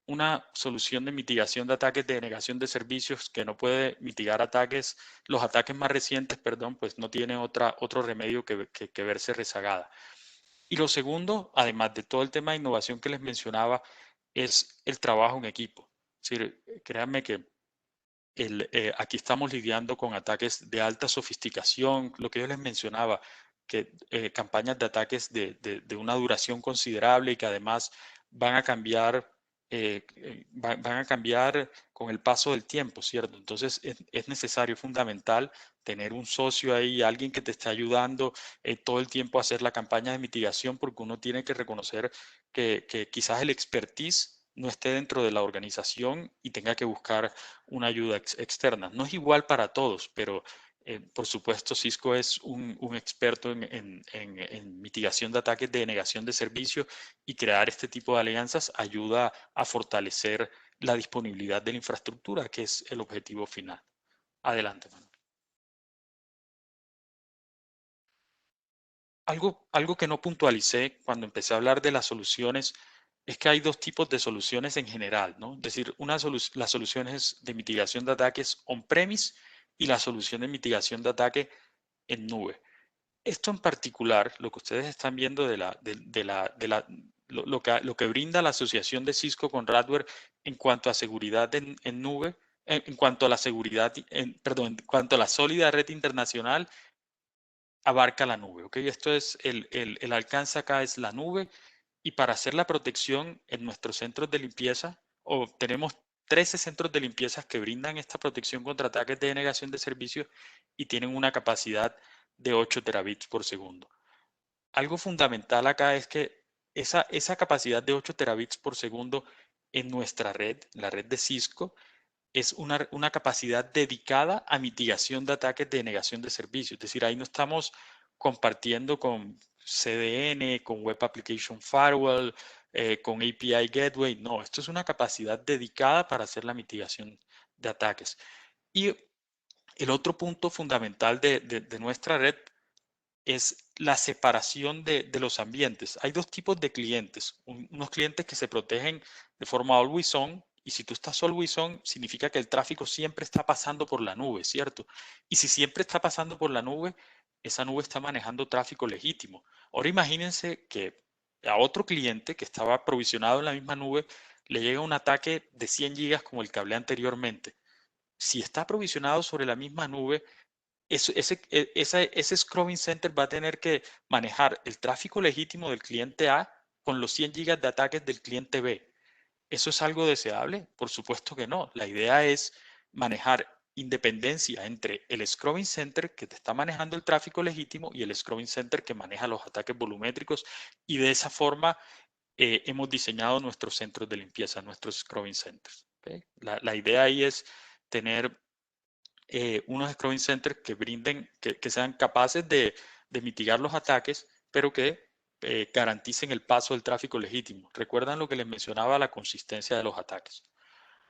una solución de mitigación de ataques de denegación de servicios que no puede mitigar ataques, los ataques más recientes, perdón, pues no tiene otro remedio que verse rezagada. Y lo segundo, además de todo el tema de innovación que les mencionaba, es el trabajo en equipo. Es decir, créanme que aquí estamos lidiando con ataques de alta sofisticación, lo que yo les mencionaba, que campañas de ataques de una duración considerable y que además van a cambiar, van a cambiar con el paso del tiempo, ¿cierto? Entonces es necesario, es fundamental tener un socio ahí, alguien que te esté ayudando todo el tiempo a hacer la campaña de mitigación, porque uno tiene que reconocer que quizás el expertise no esté dentro de la organización y tenga que buscar una ayuda externa. No es igual para todos, pero por supuesto Cisco es un experto en mitigación de ataques de denegación de servicio y crear este tipo de alianzas ayuda a fortalecer la disponibilidad de la infraestructura, que es el objetivo final. Adelante, Manuel. Algo que no puntualicé cuando empecé a hablar de las soluciones es que hay dos tipos de soluciones en general, ¿no? Es decir, las soluciones de mitigación de ataques on-premise y la solución de mitigación de ataque en nube. Esto en particular, lo que ustedes están viendo lo que brinda la asociación de Cisco con Radware en cuanto a seguridad en nube, en cuanto a la seguridad, perdón, en cuanto a la sólida red internacional, abarca la nube, ¿ok? Esto es el alcance acá es la nube y para hacer la protección en nuestros centros de limpieza, o tenemos 13 centros de limpieza que brindan esta protección contra ataques de denegación de servicios y tienen una capacidad de 8 terabits por segundo. Algo fundamental acá es que esa capacidad de 8 terabits por segundo en nuestra red, la red de Cisco, es una capacidad dedicada a mitigación de ataques de denegación de servicios. Es decir, ahí no estamos compartiendo con CDN, con Web Application Firewall, con API Gateway. No, esto es una capacidad dedicada para hacer la mitigación de ataques. Y el otro punto fundamental de nuestra red es la separación de los ambientes. Hay dos tipos de clientes. Unos clientes que se protegen de forma always on, y si tú estás always on, significa que el tráfico siempre está pasando por la nube, ¿cierto? Y si siempre está pasando por la nube, esa nube está manejando tráfico legítimo. Ahora imagínense que a otro cliente que estaba aprovisionado en la misma nube le llega un ataque de 100 gigas como el que hablé anteriormente. Si está aprovisionado sobre la misma nube, ese scrubbing center va a tener que manejar el tráfico legítimo del cliente A con los 100 gigas de ataques del cliente B. ¿Eso es algo deseable? Por supuesto que no. La idea es manejar independencia entre el scrubbing center que te está manejando el tráfico legítimo y el scrubbing center que maneja los ataques volumétricos, y de esa forma hemos diseñado nuestros centros de limpieza, nuestros scrubbing centers. ¿okay? La idea ahí es tener unos scrubbing centers que brinden, que sean capaces de mitigar los ataques, pero que garanticen el paso del tráfico legítimo. ¿Recuerdan lo que les mencionaba, la consistencia de los ataques?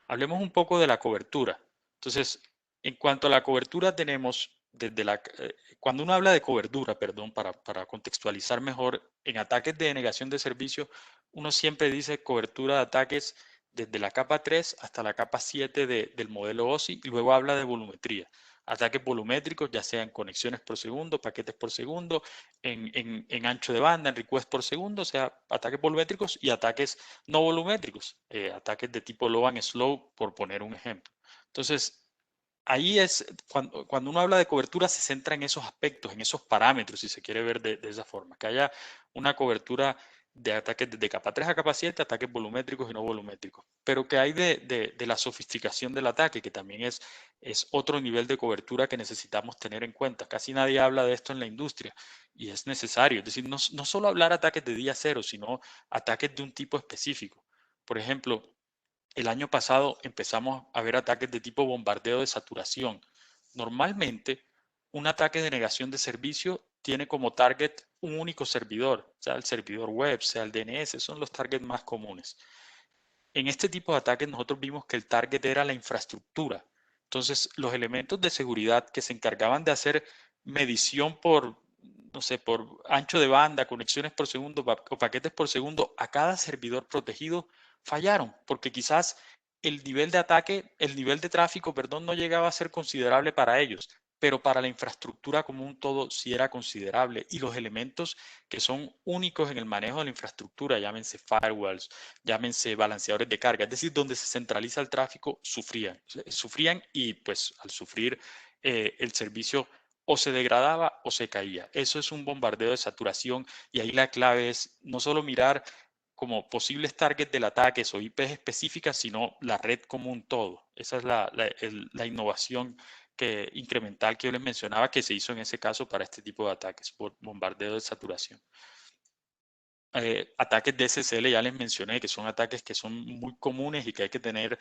Hablemos un poco de la cobertura. Entonces, en cuanto a la cobertura, tenemos desde cuando uno habla de cobertura, perdón, para contextualizar mejor, en ataques de denegación de servicio, uno siempre dice cobertura de ataques desde la capa 3 hasta la capa 7 del modelo OSI, y luego habla de volumetría. Ataques volumétricos, ya sean conexiones por segundo, paquetes por segundo, en ancho de banda, en request por segundo, o sea, ataques volumétricos y ataques no volumétricos, ataques de tipo low and slow, por poner un ejemplo. Entonces, ahí es cuando uno habla de cobertura, se centra en esos aspectos, en esos parámetros, si se quiere ver de esa forma, que haya una cobertura de ataques desde capa 3 a capa 7, ataques volumétricos y no volumétricos. Pero que hay de la sofisticación del ataque, que también es otro nivel de cobertura que necesitamos tener en cuenta. Casi nadie habla de esto en la industria y es necesario. Es decir, no solo hablar ataques de día cero, sino ataques de un tipo específico. Por ejemplo, el año pasado empezamos a ver ataques de tipo bombardeo de saturación. Normalmente, un ataque de negación de servicio tiene como target un único servidor, sea el servidor web, sea el DNS, son los targets más comunes. En este tipo de ataques nosotros vimos que el target era la infraestructura. Entonces, los elementos de seguridad que se encargaban de hacer medición por, no sé, por ancho de banda, conexiones por segundo o paquetes por segundo a cada servidor protegido, fallaron, porque quizás el nivel de ataque, el nivel de tráfico, perdón, no llegaba a ser considerable para ellos, pero para la infraestructura como un todo sí era considerable. Y los elementos que son únicos en el manejo de la infraestructura, llámense firewalls, llámense balanceadores de carga, es decir, donde se centraliza el tráfico, sufrían y pues al sufrir el servicio o se degradaba o se caía. Eso es un bombardeo de saturación, y ahí la clave es no solo mirar como posibles targets del ataque o IPs específicas, sino la red como un todo. Esa es la innovación incremental que yo les mencionaba, que se hizo en ese caso para este tipo de ataques, por bombardeo de saturación. Ataques de SSL ya les mencioné, que son ataques que son muy comunes y que hay que tener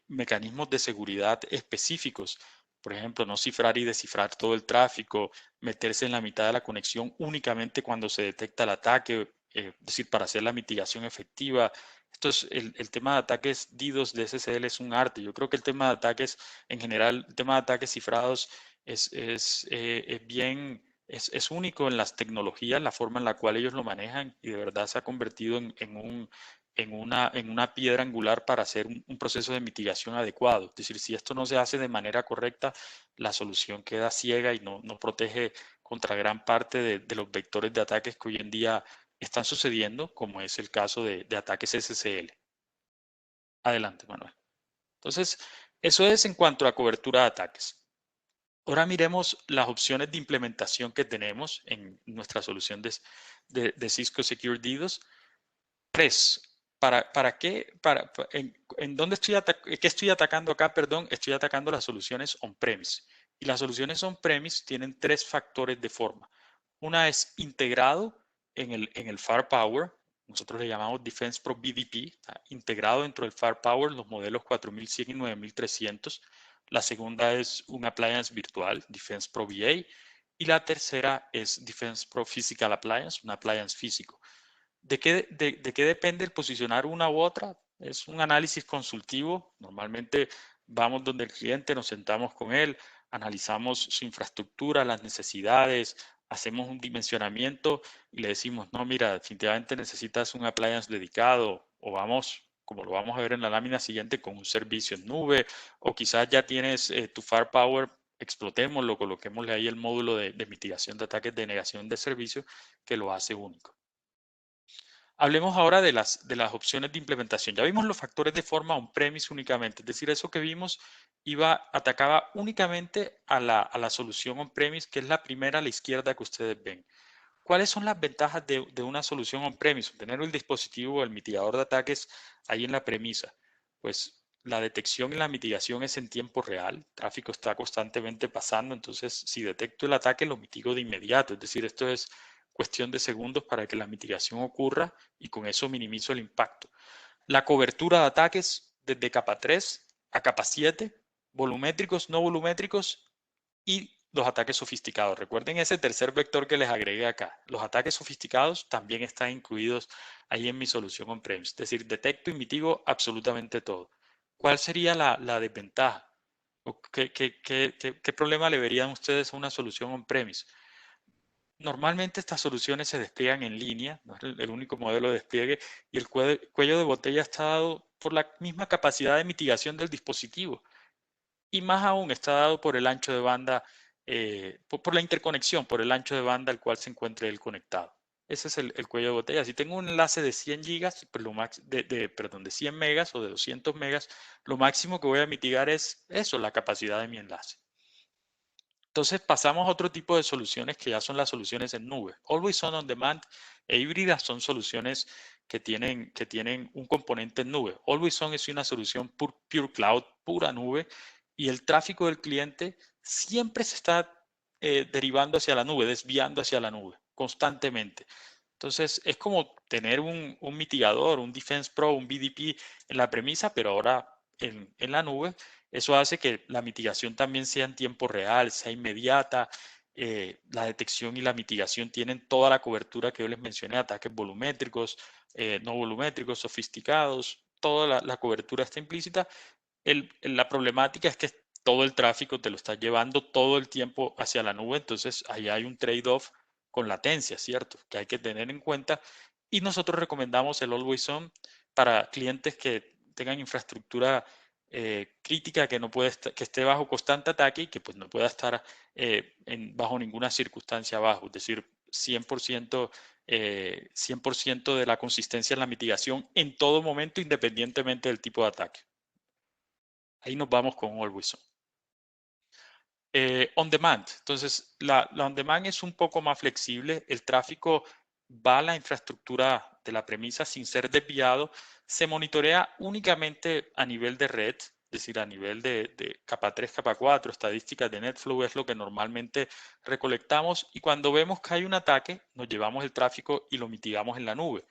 mecanismos de seguridad específicos. Por ejemplo, no cifrar y descifrar todo el tráfico, meterse en la mitad de la conexión únicamente cuando se detecta el ataque, es decir, para hacer la mitigación efectiva. Esto es el tema de ataques DDoS de SSL es un arte. Yo creo que el tema de ataques en general, el tema de ataques cifrados es bien es único en las tecnologías, la forma en la cual ellos lo manejan, y de verdad se ha convertido en una piedra angular para hacer un proceso de mitigación adecuado. Es decir, si esto no se hace de manera correcta, la solución queda ciega y no protege contra gran parte de los vectores de ataques que hoy en día están sucediendo, como es el caso de ataques SSL. Adelante, Manuel. Entonces, eso es en cuanto a cobertura de ataques. Ahora miremos las opciones de implementación que tenemos en nuestra solución de Cisco Secure DDoS. 3. ¿Para qué? ¿En dónde qué estoy atacando acá? Perdón, estoy atacando las soluciones on-premise. Y las soluciones on-premise tienen 3 factores de forma. Una es integrado en el Firepower. Nosotros le llamamos Defense Pro BDP. Integrado dentro del Firepower los modelos 4100 y 9300. La segunda es un appliance virtual, Defense Pro VA. Y la tercera es Defense Pro Physical Appliance, un appliance físico. ¿De qué depende el posicionar una u otra? Es un análisis consultivo. Normalmente vamos donde el cliente, nos sentamos con él, analizamos su infraestructura, las necesidades, hacemos un dimensionamiento y le decimos, no, mira, definitivamente necesitas un appliance dedicado, o vamos, como lo vamos a ver en la lámina siguiente, con un servicio en nube, o quizás ya tienes tu Firepower, explotémoslo, coloquémosle ahí el módulo de mitigación de ataques de negación de servicio que lo hace único. Hablemos ahora de las opciones de implementación. Ya vimos los factores de forma on-premise únicamente, es decir, eso que vimos atacaba únicamente a la solución on-premise, que es la primera a la izquierda que ustedes ven. ¿Cuáles son las ventajas de una solución on-premise? Tener el dispositivo, el mitigador de ataques ahí en la premisa. Pues la detección y la mitigación es en tiempo real, el tráfico está constantemente pasando, entonces si detecto el ataque lo mitigo de inmediato, es decir, esto es cuestión de segundos para que la mitigación ocurra y con eso minimizo el impacto. La cobertura de ataques desde capa 3 a capa 7, volumétricos, no volumétricos y los ataques sofisticados. Recuerden ese tercer vector que les agregué acá. Los ataques sofisticados también están incluidos ahí en mi solución on-premise. Es decir, detecto y mitigo absolutamente todo. ¿Cuál sería la desventaja? ¿Qué problema le verían ustedes a una solución on-premise? Normalmente estas soluciones se despliegan en línea, no es el único modelo de despliegue, y el cuello de botella está dado por la misma capacidad de mitigación del dispositivo. Y más aún está dado por el ancho de banda, por la interconexión, por el ancho de banda al cual se encuentre el conectado. Ese es el cuello de botella. Si tengo un enlace de 100 gigas, pues de 100 megas o de 200 megas, lo máximo que voy a mitigar es eso, la capacidad de mi enlace. Entonces pasamos a otro tipo de soluciones que ya son las soluciones en nube. Always on demand e híbridas son soluciones que tienen un componente en nube. Always on es una solución pure cloud, pura nube, y el tráfico del cliente siempre se está derivando hacia la nube, desviando hacia la nube, constantemente. Entonces es como tener un mitigador, un Defense Pro, un BDP en la premisa, pero ahora en la nube. Eso hace que la mitigación también sea en tiempo real, sea inmediata. La detección y la mitigación tienen toda la cobertura que yo les mencioné, ataques volumétricos, no volumétricos, sofisticados, toda la cobertura está implícita. La problemática es que todo el tráfico te lo está llevando todo el tiempo hacia la nube, entonces ahí hay un trade-off con latencia, ¿cierto? Que hay que tener en cuenta. Y nosotros recomendamos el Always On para clientes que tengan infraestructura crítica que no puede que esté bajo constante ataque y que pues no pueda estar bajo ninguna circunstancia bajo, es decir, 100%, 100% de la consistencia en la mitigación en todo momento, independientemente del tipo de ataque. Ahí nos vamos con Always On. On demand. Entonces, la on demand es un poco más flexible. El tráfico va a la infraestructura de la premisa sin ser desviado. Se monitorea únicamente a nivel de red, es decir, a nivel de capa 3, capa 4, estadísticas de NetFlow es lo que normalmente recolectamos. Y cuando vemos que hay un ataque, nos llevamos el tráfico y lo mitigamos en la nube.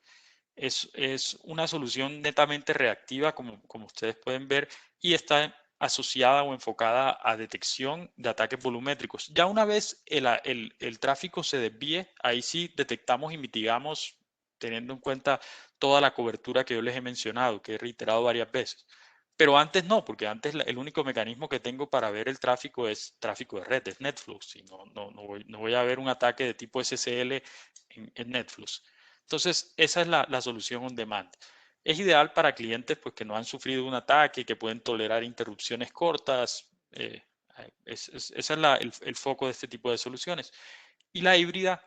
Es una solución netamente reactiva, como ustedes pueden ver, y está asociada o enfocada a detección de ataques volumétricos. Ya una vez el tráfico se desvíe, ahí sí detectamos y mitigamos teniendo en cuenta toda la cobertura que yo les he mencionado, que he reiterado varias veces. Pero antes no, porque antes el único mecanismo que tengo para ver el tráfico es tráfico de red, es Netflix. Y no voy a ver un ataque de tipo SSL en Netflix. Entonces, esa es la solución on demand. Es ideal para clientes pues, que no han sufrido un ataque, que pueden tolerar interrupciones cortas. Ese es el foco de este tipo de soluciones. Y la híbrida,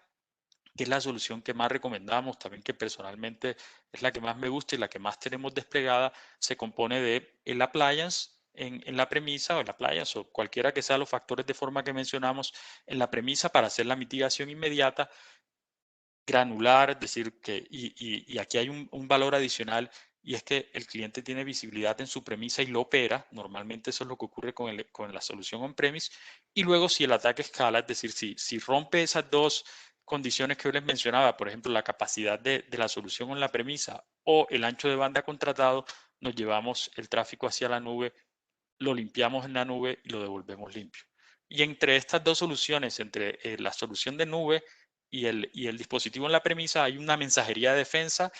que es la solución que más recomendamos, también que personalmente es la que más me gusta y la que más tenemos desplegada, se compone de el appliance en la premisa o el appliance o cualquiera que sean los factores de forma que mencionamos en la premisa para hacer la mitigación inmediata, granular, es decir, y aquí hay un valor adicional y es que el cliente tiene visibilidad en su premisa y lo opera. Normalmente eso es lo que ocurre con la solución on-premise. Y luego si el ataque escala, es decir, si rompe esas dos condiciones que yo les mencionaba, por ejemplo, la capacidad de la solución en la premisa o el ancho de banda contratado, nos llevamos el tráfico hacia la nube, lo limpiamos en la nube y lo devolvemos limpio. Y entre estas dos soluciones, entre la solución de nube y el dispositivo en la premisa, hay una mensajería de defensa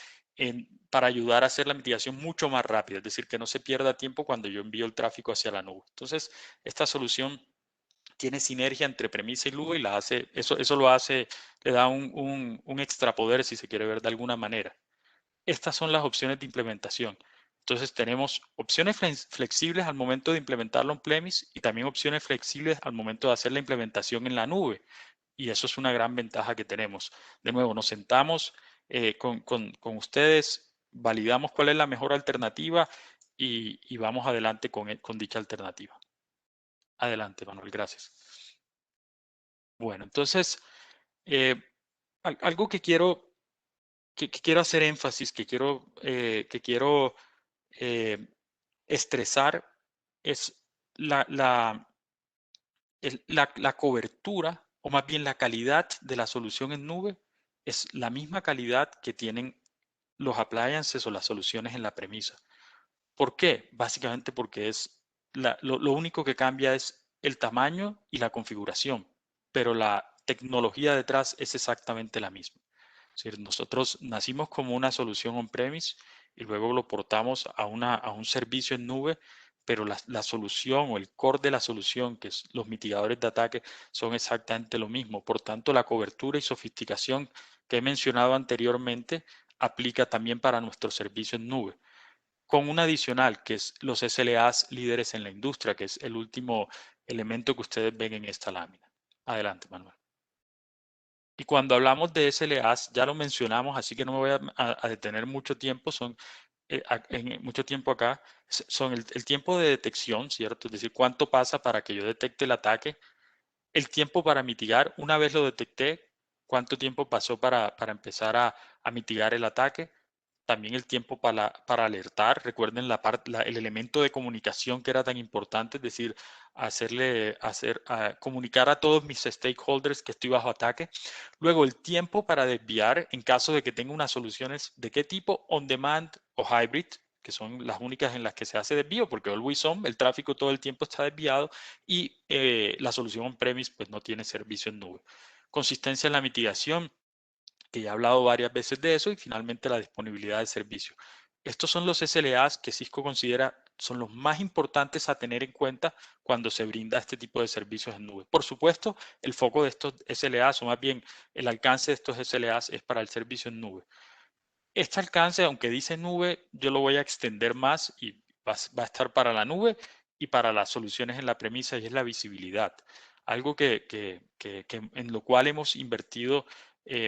para ayudar a hacer la mitigación mucho más rápida, es decir, que no se pierda tiempo cuando yo envío el tráfico hacia la nube. Entonces, esta solución tiene sinergia entre premisa y nube y eso lo hace, le da un extra poder, si se quiere ver de alguna manera. Estas son las opciones de implementación. Entonces tenemos opciones flexibles al momento de implementarlo en premise y también opciones flexibles al momento de hacer la implementación en la nube. Y eso es una gran ventaja que tenemos. De nuevo, nos sentamos con ustedes, validamos cuál es la mejor alternativa y vamos adelante con dicha alternativa. Adelante, Manuel, gracias. Bueno, entonces, algo que quiero hacer énfasis, que quiero estresar es la cobertura, o más bien la calidad de la solución en nube, es la misma calidad que tienen los appliances o las soluciones en la premisa. ¿Por qué? Básicamente porque lo único que cambia es el tamaño y la configuración, pero la tecnología detrás es exactamente la misma. Es decir, nosotros nacimos como una solución on-premise y luego lo portamos a un servicio en nube, pero la solución o el core de la solución, que es los mitigadores de ataque, son exactamente lo mismo. Por tanto, la cobertura y sofisticación que he mencionado anteriormente aplica también para nuestro servicio en nube, con un adicional que es los SLAs líderes en la industria, que es el último elemento que ustedes ven en esta lámina. Adelante, Manuel. Y cuando hablamos de SLAs, ya lo mencionamos, así que no me voy a detener mucho tiempo, mucho tiempo acá, son el tiempo de detección, ¿cierto? Es decir, cuánto pasa para que yo detecte el ataque, el tiempo para mitigar, una vez lo detecté, cuánto tiempo pasó para empezar a mitigar el ataque, también el tiempo para alertar. Recuerden el elemento de comunicación que era tan importante, es decir, comunicar a todos mis stakeholders que estoy bajo ataque. Luego, el tiempo para desviar en caso de que tenga unas soluciones de qué tipo, on demand o hybrid, que son las únicas en las que se hace desvío, porque always on, el tráfico todo el tiempo está desviado y la solución on-premise pues no tiene servicio en nube. Consistencia en la mitigación, que ya he hablado varias veces de eso, y finalmente la disponibilidad de servicio. Estos son los SLAs que Cisco considera son los más importantes a tener en cuenta cuando se brinda este tipo de servicios en nube. Por supuesto, el foco de estos SLAs, o más bien el alcance de estos SLAs, es para el servicio en nube. Este alcance, aunque dice nube, yo lo voy a extender más y va a estar para la nube y para las soluciones en la premisa, y es la visibilidad. Algo en lo cual hemos invertido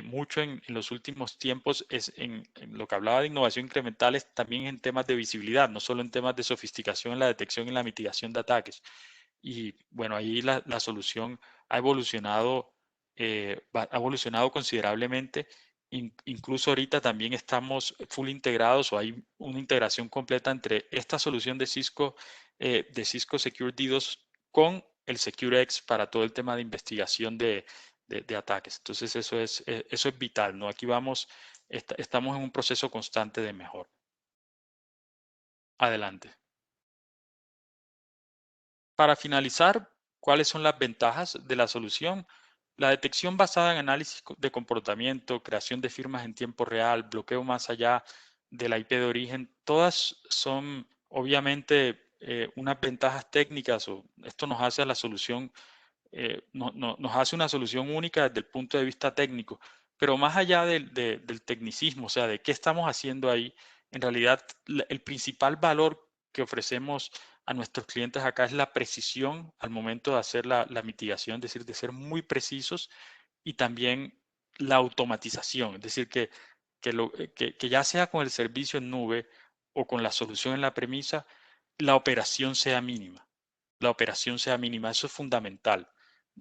mucho en los últimos tiempos es en lo que hablaba de innovación incremental, es también en temas de visibilidad, no solo en temas de sofisticación en la detección y la mitigación de ataques. Y bueno, ahí la solución ha evolucionado considerablemente. Incluso ahorita también estamos full integrados, o hay una integración completa entre esta solución de Cisco Secure DDoS con el SecureX para todo el tema de investigación de ataques. Entonces eso es vital, ¿no? Aquí estamos en un proceso constante de mejora. Adelante. Para finalizar, ¿cuáles son las ventajas de la solución? La detección basada en análisis de comportamiento, creación de firmas en tiempo real, bloqueo más allá de la IP de origen, todas son obviamente unas ventajas técnicas, o esto nos hace a la solución nos hace una solución única desde el punto de vista técnico, pero más allá del tecnicismo, o sea, de qué estamos haciendo ahí, en realidad el principal valor que ofrecemos a nuestros clientes acá es la precisión al momento de hacer la mitigación, es decir, de ser muy precisos, y también la automatización, es decir, que ya sea con el servicio en nube o con la solución en la premisa, la operación sea mínima. La operación sea mínima, eso es fundamental.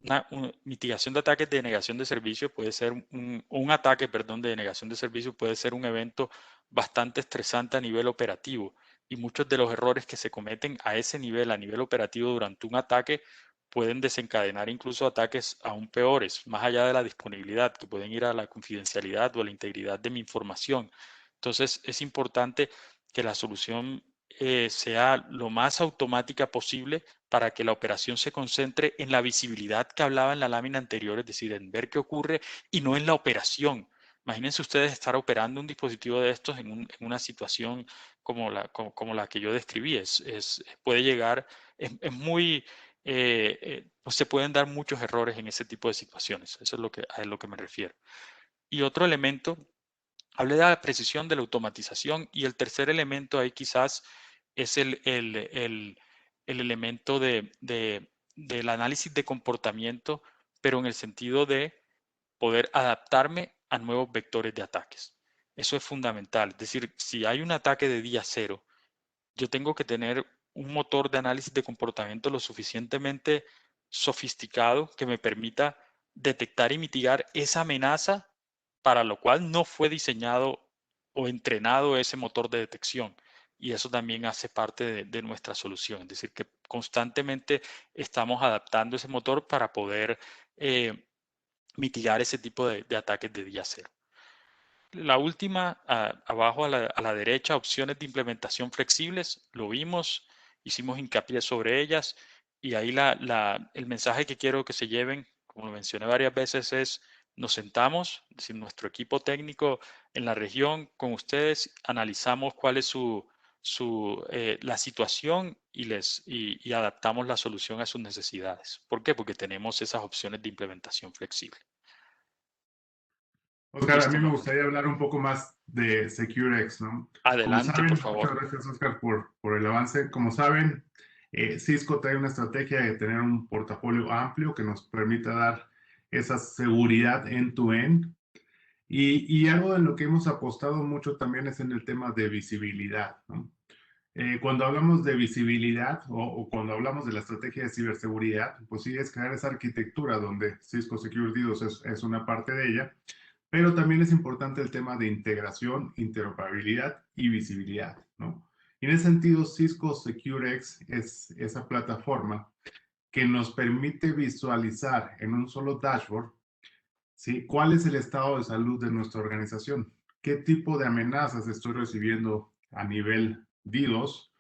Una mitigación de ataques de denegación de servicio puede ser un ataque, perdón, de denegación de servicio puede ser un evento bastante estresante a nivel operativo, y muchos de los errores que se cometen a ese nivel, a nivel operativo durante un ataque, pueden desencadenar incluso ataques aún peores, más allá de la disponibilidad, que pueden ir a la confidencialidad o a la integridad de mi información. Entonces, es importante que la solución sea lo más automática posible para que la operación se concentre en la visibilidad que hablaba en la lámina anterior, es decir, en ver qué ocurre y no en la operación. Imagínense ustedes estar operando un dispositivo de estos en una situación como la que yo describí. Puede llegar, es muy, pues se pueden dar muchos errores en ese tipo de situaciones. Eso es a lo que me refiero. Y otro elemento, hablé de la precisión, de la automatización, y el tercer elemento ahí quizás es el elemento del análisis de comportamiento, pero en el sentido de poder adaptarme a nuevos vectores de ataques. Eso es fundamental. Es decir, si hay un ataque de día cero, yo tengo que tener un motor de análisis de comportamiento lo suficientemente sofisticado que me permita detectar y mitigar esa amenaza, para lo cual no fue diseñado o entrenado ese motor de detección. Y eso también hace parte de nuestra solución. Es decir, que constantemente estamos adaptando ese motor para poder mitigar ese tipo de ataques de día cero. La última, abajo a la derecha, opciones de implementación flexibles, lo vimos, hicimos hincapié sobre ellas y ahí el mensaje que quiero que se lleven, como lo mencioné varias veces, es nos sentamos, es decir, nuestro equipo técnico en la región con ustedes, analizamos cuál es la situación y adaptamos la solución a sus necesidades. ¿Por qué? Porque tenemos esas opciones de implementación flexible. Oscar, a Listo, mí me Manuel. gustaría hablar un poco más de SecureX, ¿no? Como Adelante, por saben, muchas favor. gracias, Oscar, por el avance. Como saben, Cisco trae una estrategia de tener un portafolio amplio que nos permita dar esa seguridad end-to-end. Y algo en lo que hemos apostado mucho también es en el tema de visibilidad, ¿no? Cuando hablamos de visibilidad o cuando hablamos de la estrategia de ciberseguridad, pues sí es crear esa arquitectura donde Cisco Security 2 es una parte de ella, pero también es importante el tema de integración, interoperabilidad y visibilidad, ¿no? Y en ese sentido, Cisco SecureX es esa plataforma que nos permite visualizar en un solo dashboard, ¿sí? ¿Cuál es el estado de salud de nuestra organización? ¿Qué tipo de amenazas estoy recibiendo a nivel DDoS,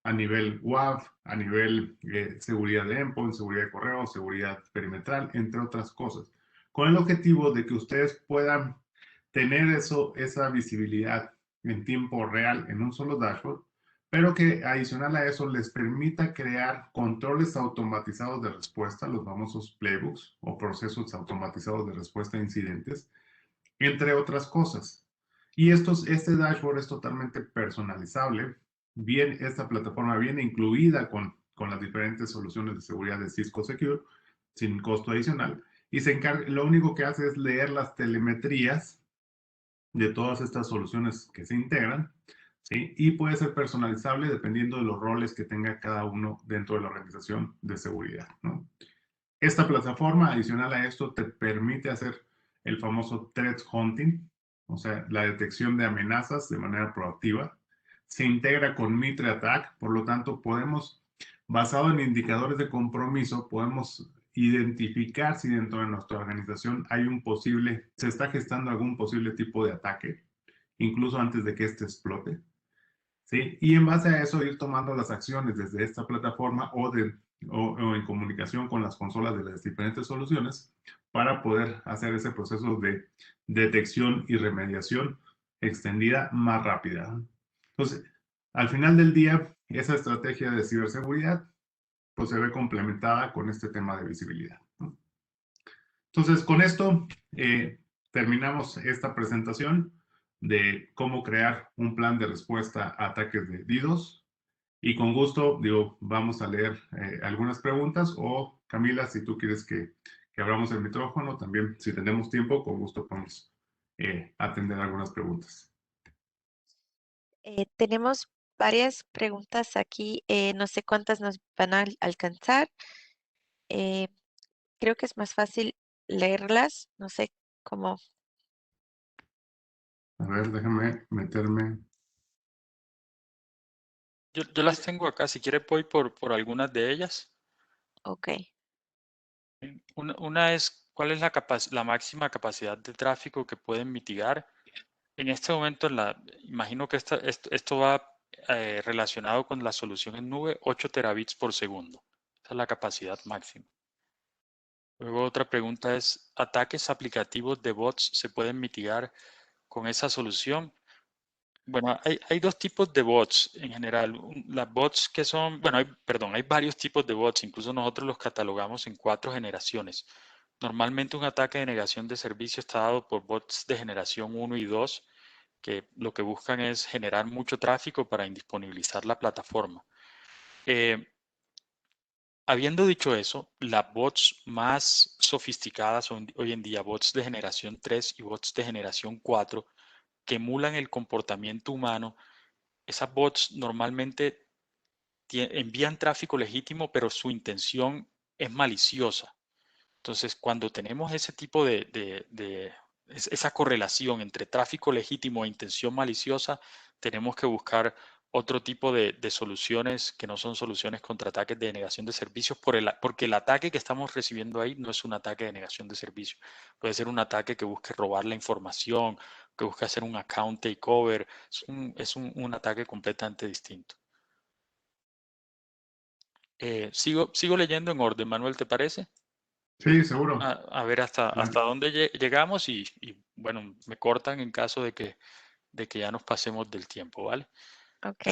a nivel WAF, a nivel seguridad de endpoint, seguridad de correo, seguridad perimetral, entre otras cosas? Con el objetivo de que ustedes puedan tener esa visibilidad en tiempo real en un solo dashboard, pero que adicional a eso les permita crear controles automatizados de respuesta, los famosos playbooks o procesos automatizados de respuesta a incidentes, entre otras cosas. Y este dashboard es totalmente personalizable. Bien, esta plataforma viene incluida con las diferentes soluciones de seguridad de Cisco Secure, sin costo adicional. Y lo único que hace es leer las telemetrías de todas estas soluciones que se integran, ¿sí? Y puede ser personalizable dependiendo de los roles que tenga cada uno dentro de la organización de seguridad, ¿no? Esta plataforma, adicional a esto, te permite hacer el famoso threat hunting, o sea, la detección de amenazas de manera proactiva. Se integra con Mitre Attack, por lo tanto, basado en indicadores de compromiso, podemos identificar si dentro de nuestra organización se está gestando algún posible tipo de ataque, incluso antes de que este explote. ¿Sí? Y en base a eso ir tomando las acciones desde esta plataforma o en comunicación con las consolas de las diferentes soluciones para poder hacer ese proceso de detección y remediación extendida más rápida. Entonces, al final del día, esa estrategia de ciberseguridad pues se ve complementada con este tema de visibilidad, ¿no? Entonces, con esto terminamos esta presentación de cómo crear un plan de respuesta a ataques de DDoS. Y con gusto, digo, vamos a leer algunas preguntas o Camila, si tú quieres que abramos el micrófono, también si tenemos tiempo, con gusto podemos atender algunas preguntas. Tenemos varias preguntas aquí. No sé cuántas nos van a alcanzar. Eh, Creo que es más fácil leerlas. No sé cómo. A ver, déjame meterme. Yo las tengo acá, si quiere voy por algunas de ellas. Ok. Una es, ¿cuál es la máxima capacidad de tráfico que pueden mitigar? En este momento, imagino que esto va relacionado con la solución en nube, 8 terabits por segundo. Esa es la capacidad máxima. Luego otra pregunta es, ¿ataques aplicativos de bots se pueden mitigar con esa solución? Bueno, hay dos tipos de bots en general. Las bots que son, bueno, hay varios tipos de bots, incluso nosotros los catalogamos en 4 generaciones. Normalmente un ataque de negación de servicio está dado por bots de generación 1 y 2, que lo que buscan es generar mucho tráfico para indisponibilizar la plataforma. Habiendo dicho eso, las bots más sofisticadas son hoy en día bots de generación 3 y bots de generación 4 que emulan el comportamiento humano. Esas bots normalmente envían tráfico legítimo, pero su intención es maliciosa. Entonces, cuando tenemos ese tipo esa correlación entre tráfico legítimo e intención maliciosa, tenemos que buscar otro tipo de soluciones que no son soluciones contra ataques de negación de servicios, porque el ataque que estamos recibiendo ahí no es un ataque de negación de servicio. Puede ser un ataque que busque robar la información, que busca hacer un account takeover. Un ataque completamente distinto. Sigo leyendo en orden, Manuel, ¿te parece? Sí, seguro. A ver hasta dónde llegamos y, bueno, me cortan en caso de que ya nos pasemos del tiempo, ¿vale? Ok.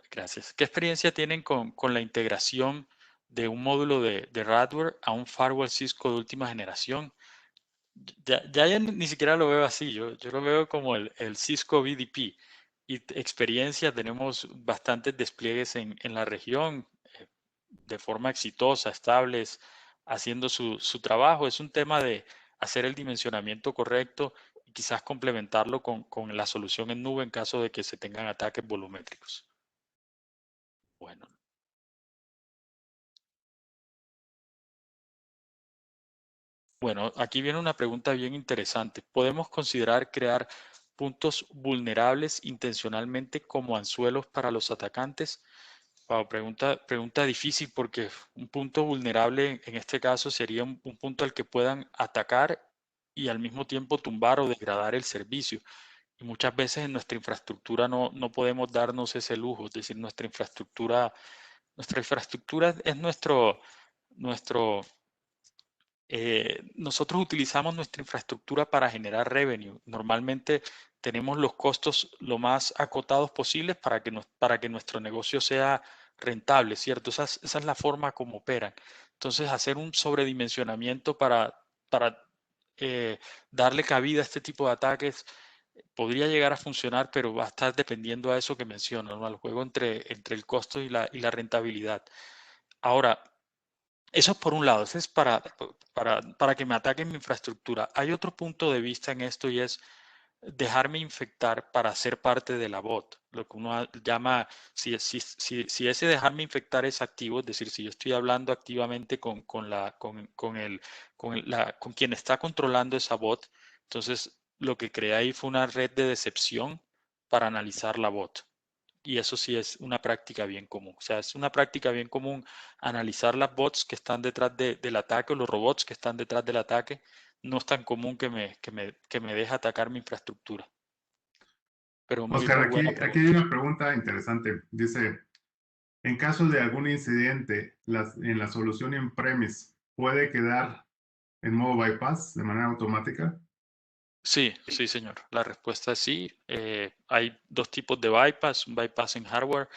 Gracias. ¿Qué experiencia tienen con la integración de un módulo de Radware a un firewall Cisco de última generación? Ya ni siquiera lo veo así, yo lo veo como el Cisco BDP. Y experiencia, tenemos bastantes despliegues en la región de forma exitosa, estables, haciendo su trabajo. Es un tema de hacer el dimensionamiento correcto y quizás complementarlo con la solución en nube en caso de que se tengan ataques volumétricos. Bueno. Bueno, aquí viene una pregunta bien interesante. ¿Podemos considerar crear puntos vulnerables intencionalmente como anzuelos para los atacantes? Wow, pregunta difícil porque un punto vulnerable en este caso sería un punto al que puedan atacar y al mismo tiempo tumbar o degradar el servicio. Y muchas veces en nuestra infraestructura no podemos darnos ese lujo. Es decir, nuestra infraestructura es nuestro nosotros utilizamos nuestra infraestructura para generar revenue. Normalmente tenemos los costos lo más acotados posibles para que nuestro negocio sea rentable, ¿cierto? Esa es la forma como operan. Entonces, hacer un sobredimensionamiento para darle cabida a este tipo de ataques podría llegar a funcionar, pero va a estar dependiendo a eso que menciono, ¿no? Al juego entre el costo y la rentabilidad. Ahora, eso es por un lado, eso es para que me ataquen mi infraestructura. Hay otro punto de vista en esto y es dejarme infectar para ser parte de la bot. Lo que uno llama, si ese dejarme infectar es activo, es decir, si yo estoy hablando activamente con quien está controlando esa bot, entonces lo que creé ahí fue una red de decepción para analizar la bot. Y eso sí es una práctica bien común. O sea, es una práctica bien común analizar las bots que están detrás del ataque o los robots que están detrás del ataque. No es tan común que me deje atacar mi infraestructura. Pero Oscar, muy buena aquí hay pregunta. una pregunta interesante. Dice, en caso de algún incidente en la solución en-premise, ¿puede quedar en modo bypass de manera automática? Sí, sí, señor. La respuesta es sí. Hay dos tipos de bypass, un bypass en hardware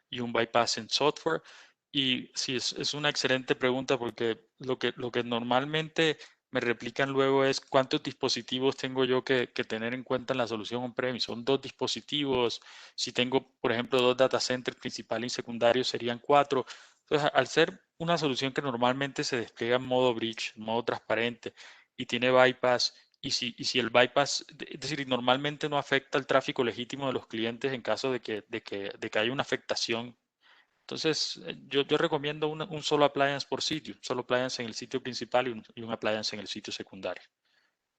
y un bypass en software. Y sí, es una excelente pregunta porque lo que normalmente me replican luego es cuántos dispositivos tengo yo que tener en cuenta en la solución on-premise. Son dos dispositivos. Si tengo, por ejemplo, dos data centers principal y secundario, serían cuatro. Entonces, al ser una solución que normalmente se despliega en modo bridge, en modo transparente, y tiene bypass, y si el bypass, es decir, normalmente no afecta el tráfico legítimo de los clientes en caso de que haya una afectación. Entonces, yo recomiendo un solo appliance por sitio, un solo appliance en el sitio principal y un appliance en el sitio secundario.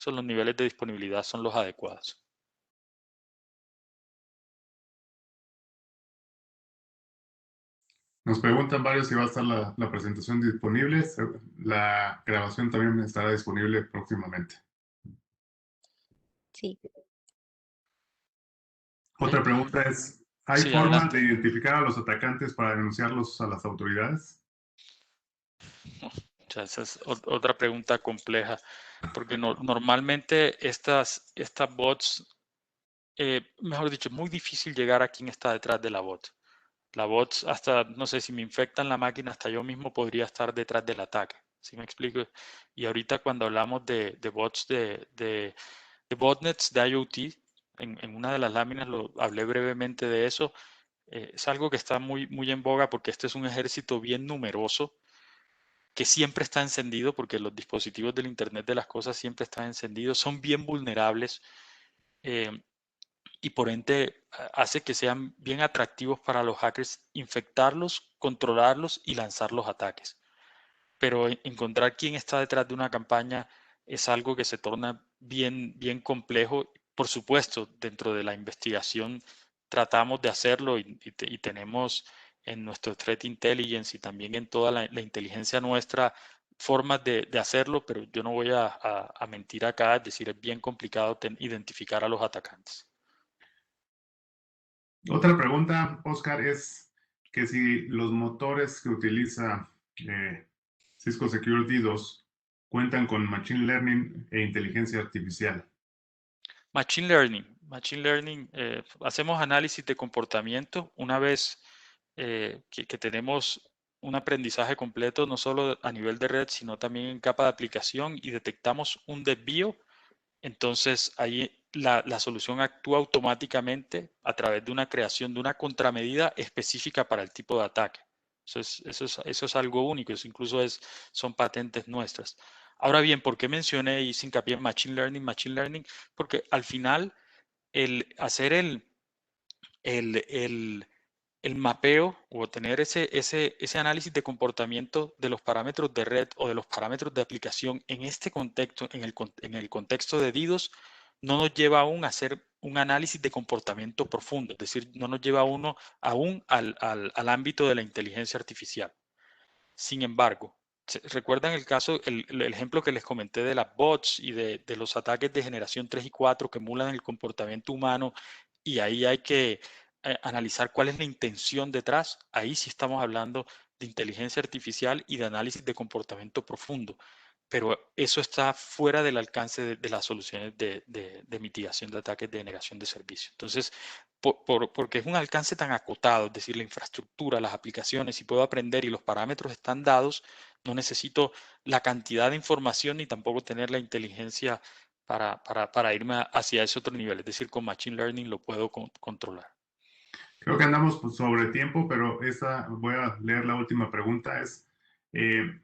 Esos los niveles de disponibilidad son los adecuados. Nos preguntan varios si va a estar la presentación disponible. La grabación también estará disponible próximamente. Sí. Otra pregunta es, ¿hay Sí, formas adelante. de identificar a los atacantes para denunciarlos a las autoridades? O sea, esa es otra pregunta compleja, porque normalmente estas bots, mejor dicho, es muy difícil llegar a quién está detrás de la bot. La bot, hasta, no sé, si me infectan la máquina, hasta yo mismo podría estar detrás del ataque. ¿Sí me explico? Y ahorita cuando hablamos de bots, de botnets, de IoT, en una de las láminas lo hablé brevemente de eso. Es algo que está muy en boga porque este es un ejército bien numeroso que siempre está encendido porque los dispositivos del Internet de las cosas siempre están encendidos, son bien vulnerables. eh, y por ende hace que sean bien atractivos para los hackers infectarlos, controlarlos y lanzar los ataques. Pero encontrar quién está detrás de una campaña es algo que se torna bien complejo. Por supuesto, dentro de la investigación tratamos de hacerlo y tenemos en nuestro threat intelligence y también en toda la inteligencia nuestra formas de hacerlo, pero yo no voy a mentir acá, es decir, es bien complicado identificar a los atacantes. Otra pregunta, Oscar, es que si los motores que utiliza Cisco Security 2 cuentan con Machine Learning e inteligencia artificial. Machine Learning. Hacemos análisis de comportamiento una vez que tenemos un aprendizaje completo, no solo a nivel de red, sino también en capa de aplicación y detectamos un desvío. Entonces ahí la solución actúa automáticamente a través de una creación de una contramedida específica para el tipo de ataque. Eso es algo único, eso incluso son patentes nuestras. Ahora bien, ¿por qué mencioné y hice hincapié en Machine Learning? Machine Learning, porque al final el hacer el mapeo o tener ese análisis de comportamiento de los parámetros de red o de los parámetros de aplicación en este contexto, en el contexto de DDoS, no nos lleva aún a hacer un análisis de comportamiento profundo, es decir, no nos lleva aún al ámbito de la inteligencia artificial. Sin embargo, ¿recuerdan el caso, el ejemplo que les comenté de las bots y de los ataques de generación 3 y 4 que emulan el comportamiento humano? Y ahí hay que analizar cuál es la intención detrás. Ahí sí estamos hablando de inteligencia artificial y de análisis de comportamiento profundo. Pero eso está fuera del alcance de las soluciones de mitigación de ataques de denegación de servicio. Entonces, porque es un alcance tan acotado, es decir, la infraestructura, las aplicaciones, si puedo aprender y los parámetros están dados, no necesito la cantidad de información ni tampoco tener la inteligencia para irme hacia ese otro nivel. Es decir, con Machine Learning lo puedo controlar. Creo que andamos sobre tiempo, pero voy a leer la última pregunta. Es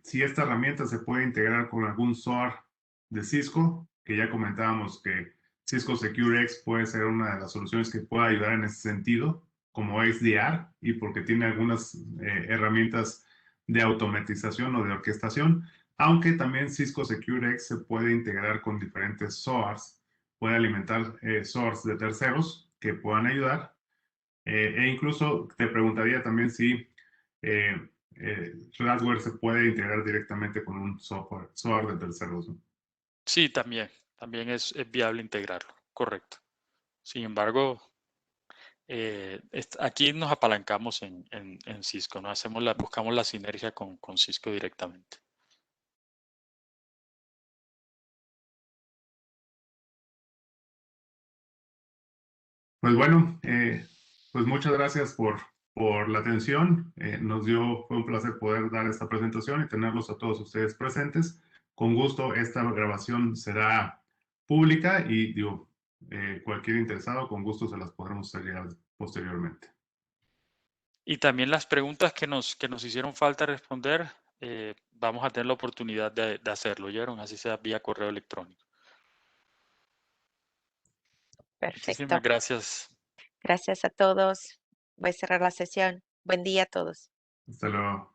si esta herramienta se puede integrar con algún SOAR de Cisco, que ya comentábamos que Cisco SecureX puede ser una de las soluciones que pueda ayudar en ese sentido, como XDR, y porque tiene algunas herramientas de automatización o de orquestación, aunque también Cisco SecureX se puede integrar con diferentes SOARs, puede alimentar SOARs de terceros que puedan ayudar. E incluso te preguntaría también si Radware se puede integrar directamente con un software de terceros, ¿no? Sí, también es viable integrarlo, correcto. Sin embargo, aquí nos apalancamos en Cisco, ¿no? Buscamos la sinergia con Cisco directamente. Pues bueno, pues muchas gracias por la atención. Fue un placer poder dar esta presentación y tenerlos a todos ustedes presentes. Con gusto, esta grabación será pública y digo, cualquier interesado, con gusto se las podremos hacer posteriormente. Y también las preguntas que nos hicieron falta responder, vamos a tener la oportunidad de hacerlo, ¿oyeron? Así sea vía correo electrónico. Perfecto. Muchísimas gracias. Gracias a todos. Voy a cerrar la sesión. Buen día a todos. Hasta luego.